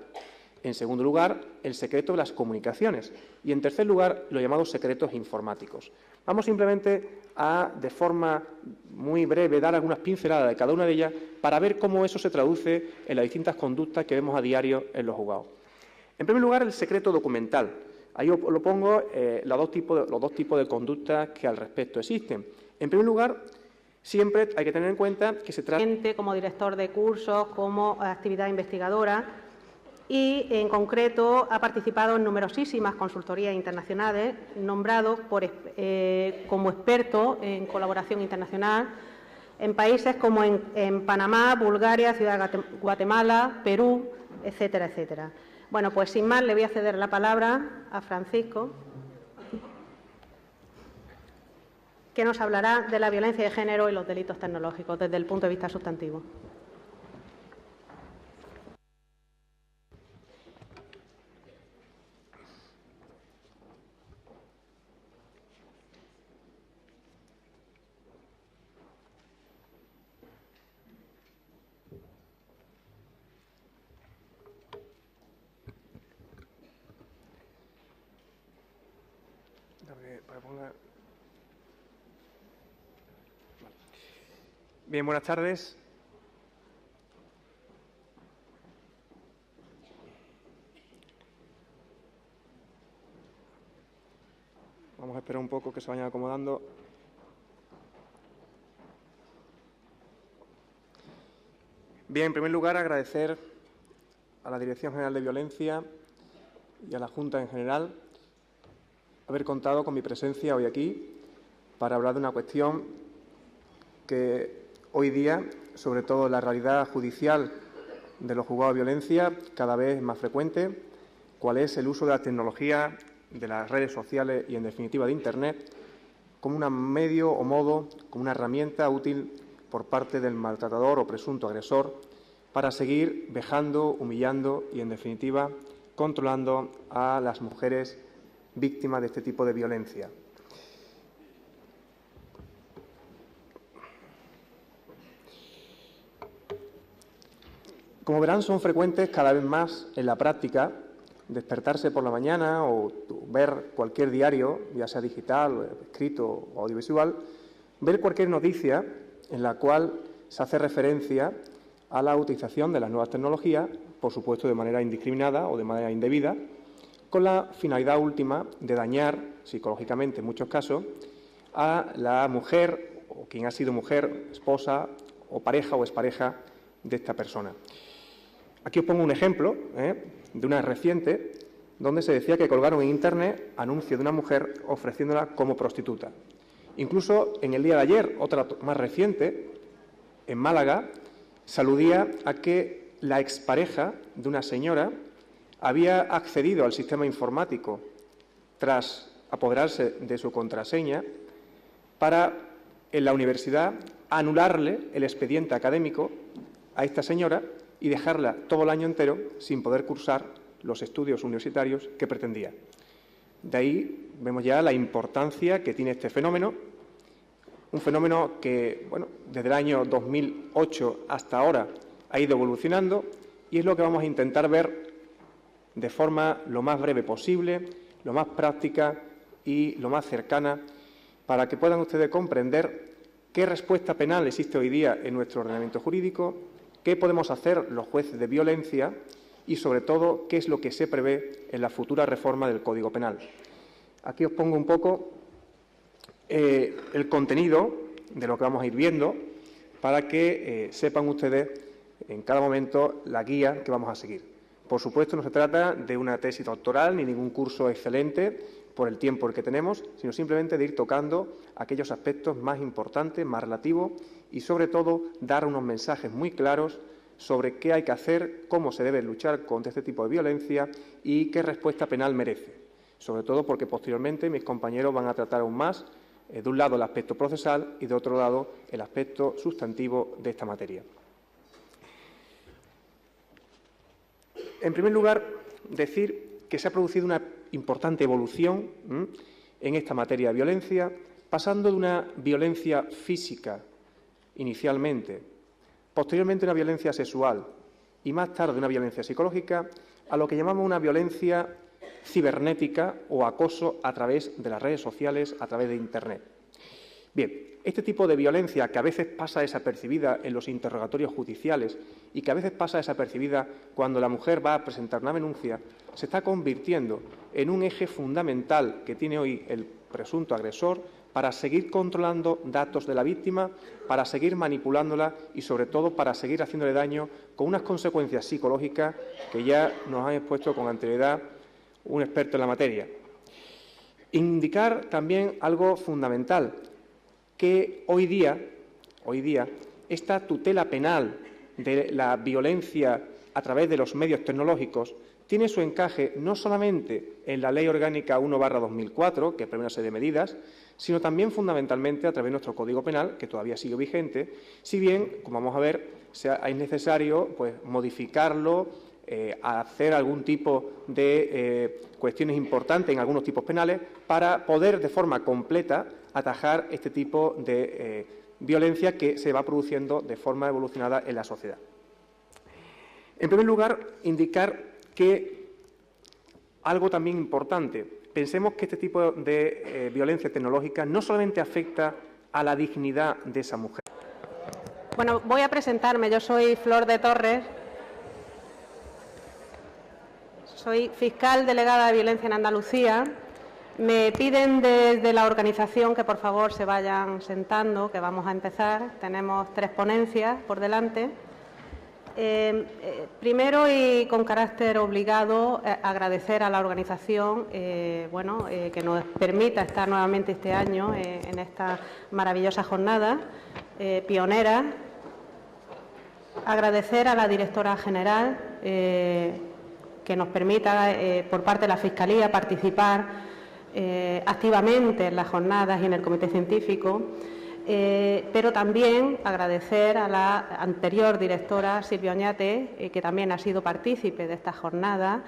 S2: En segundo lugar, el secreto de las comunicaciones. Y en tercer lugar, los llamados secretos informáticos. Vamos simplemente a, de forma muy breve, dar algunas pinceladas de cada una de ellas para ver cómo eso se traduce en las distintas conductas que vemos a diario en los juzgados. En primer lugar, el secreto documental. Ahí os lo pongo los dos tipos de conductas que al respecto existen. En primer lugar, siempre hay que tener en cuenta que se trata...
S1: Como director de cursos, como actividad investigadora, y en concreto ha participado en numerosísimas consultorías internacionales, nombrado como experto en colaboración internacional en países como en Panamá, Bulgaria, Ciudad de Guatemala, Perú, etcétera, etcétera. Bueno, pues sin más le voy a ceder la palabra a Francisco, que nos hablará de la violencia de género y los delitos tecnológicos desde el punto de vista sustantivo.
S2: Bien, buenas tardes. Vamos a esperar un poco que se vayan acomodando. Bien, en primer lugar, agradecer a la Dirección General de Violencia y a la Junta en general haber contado con mi presencia hoy aquí para hablar de una cuestión que hoy día, sobre todo en la realidad judicial de los juzgados de violencia, cada vez es más frecuente, cuál es el uso de la tecnología, de las redes sociales y, en definitiva, de Internet, como un medio o modo, como una herramienta útil por parte del maltratador o presunto agresor para seguir vejando, humillando y, en definitiva, controlando a las mujeres víctimas de este tipo de violencia. Como verán, son frecuentes cada vez más en la práctica despertarse por la mañana o ver cualquier diario, ya sea digital, escrito o audiovisual, ver cualquier noticia en la cual se hace referencia a la utilización de las nuevas tecnologías, por supuesto de manera indiscriminada o de manera indebida, con la finalidad última de dañar psicológicamente, en muchos casos, a la mujer o quien ha sido mujer, esposa o pareja o expareja de esta persona. Aquí os pongo un ejemplo de una reciente, donde se decía que colgaron en Internet anuncios de una mujer ofreciéndola como prostituta. Incluso en el día de ayer, otra más reciente, en Málaga, se aludía a que la expareja de una señora había accedido al sistema informático tras apoderarse de su contraseña para, en la universidad, anularle el expediente académico a esta señora y dejarla todo el año entero sin poder cursar los estudios universitarios que pretendía. De ahí vemos ya la importancia que tiene este fenómeno, un fenómeno que, bueno, desde el año 2008 hasta ahora ha ido evolucionando y es lo que vamos a intentar ver de forma lo más breve posible, lo más práctica y lo más cercana, para que puedan ustedes comprender qué respuesta penal existe hoy día en nuestro ordenamiento jurídico, qué podemos hacer los jueces de violencia y, sobre todo, qué es lo que se prevé en la futura reforma del Código Penal. Aquí os pongo un poco el contenido de lo que vamos a ir viendo para que sepan ustedes en cada momento la guía que vamos a seguir. Por supuesto, no se trata de una tesis doctoral ni ningún curso excelente por el tiempo que tenemos, sino simplemente de ir tocando aquellos aspectos más importantes, más relativos y, sobre todo, dar unos mensajes muy claros sobre qué hay que hacer, cómo se debe luchar contra este tipo de violencia y qué respuesta penal merece. Sobre todo porque posteriormente mis compañeros van a tratar aún más, de un lado, el aspecto procesal y, de otro lado, el aspecto sustantivo de esta materia. En primer lugar, decir que se ha producido una importante evolución en esta materia de violencia, pasando de una violencia física inicialmente, posteriormente una violencia sexual y más tarde una violencia psicológica, a lo que llamamos una violencia cibernética o acoso a través de las redes sociales, a través de Internet. Bien, este tipo de violencia que a veces pasa desapercibida en los interrogatorios judiciales y que a veces pasa desapercibida cuando la mujer va a presentar una denuncia, se está convirtiendo en un eje fundamental que tiene hoy el presunto agresor para seguir controlando datos de la víctima, para seguir manipulándola y, sobre todo, para seguir haciéndole daño con unas consecuencias psicológicas que ya nos han expuesto con anterioridad un experto en la materia. Indicar también algo fundamental, que hoy día esta tutela penal de la violencia a través de los medios tecnológicos tiene su encaje no solamente en la Ley Orgánica 1/2004, que prevé una serie de medidas, sino también fundamentalmente a través de nuestro Código Penal, que todavía sigue vigente, si bien, como vamos a ver, es necesario modificarlo, hacer algún tipo de cuestiones importantes en algunos tipos penales para poder de forma completa atajar este tipo de violencia que se va produciendo de forma evolucionada en la sociedad. En primer lugar, indicar que algo también importante. Pensemos que este tipo de violencia tecnológica no solamente afecta a la dignidad de esa mujer.
S1: Bueno, voy a presentarme. Yo soy Flor de Torres. Soy fiscal delegada de violencia en Andalucía. Me piden desde la organización que por favor se vayan sentando, que vamos a empezar. Tenemos 3 ponencias por delante. Primero y con carácter obligado, agradecer a la organización que nos permita estar nuevamente este año en esta maravillosa jornada pionera. Agradecer a la directora general que nos permita, por parte de la Fiscalía, participar activamente en las jornadas y en el comité científico. Pero también agradecer a la anterior directora, Silvia Oñate, que también ha sido partícipe de esta jornada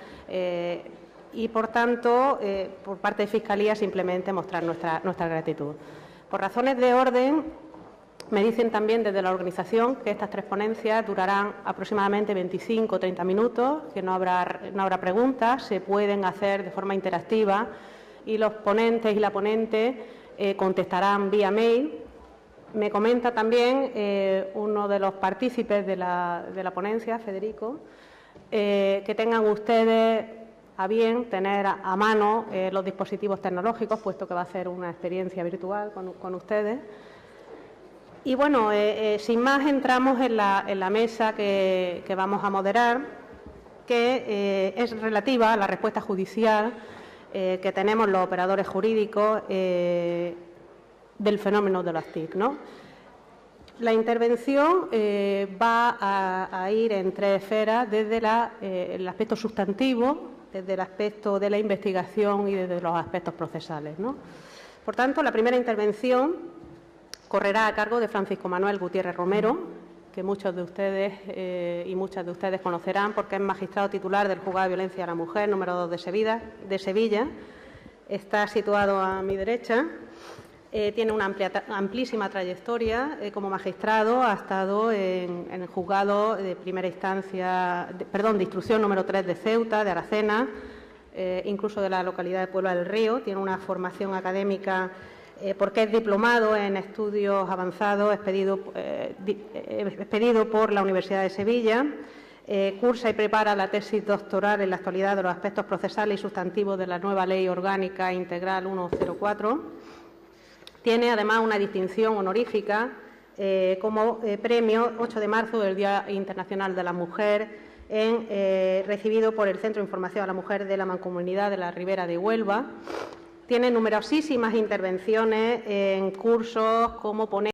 S1: y, por tanto, por parte de Fiscalía, simplemente mostrar nuestra gratitud. Por razones de orden, me dicen también desde la organización que estas 3 ponencias durarán aproximadamente 25 o 30 minutos, que no habrá preguntas, se pueden hacer de forma interactiva y los ponentes y la ponente contestarán vía mail. Me comenta también uno de los partícipes de la ponencia, Federico, que tengan ustedes a bien tener a mano los dispositivos tecnológicos, puesto que va a ser una experiencia virtual con ustedes. Y bueno, sin más, entramos en la mesa que vamos a moderar, que es relativa a la respuesta judicial que tenemos los operadores jurídicos del fenómeno de las TIC, ¿no? La intervención va a ir en 3 esferas, desde el aspecto sustantivo, desde el aspecto de la investigación y desde los aspectos procesales, ¿no? Por tanto, la primera intervención correrá a cargo de Francisco Manuel Gutiérrez Romero, que muchos de ustedes y muchas de ustedes conocerán porque es magistrado titular del Juzgado de Violencia a la Mujer número 2 de Sevilla. Está situado a mi derecha. Tiene una amplísima trayectoria como magistrado, ha estado en el juzgado de primera instancia, de instrucción número 3 de Ceuta, de Aracena, incluso de la localidad de Puebla del Río. Tiene una formación académica porque es diplomado en estudios avanzados expedido por la Universidad de Sevilla. Cursa y prepara la tesis doctoral en la actualidad de los aspectos procesales y sustantivos de la nueva Ley Orgánica Integral 104. Tiene además una distinción honorífica como premio 8 de marzo del Día Internacional de la Mujer, recibido por el Centro de Información a la Mujer de la Mancomunidad de la Ribera de Huelva. Tiene numerosísimas intervenciones en cursos como ponente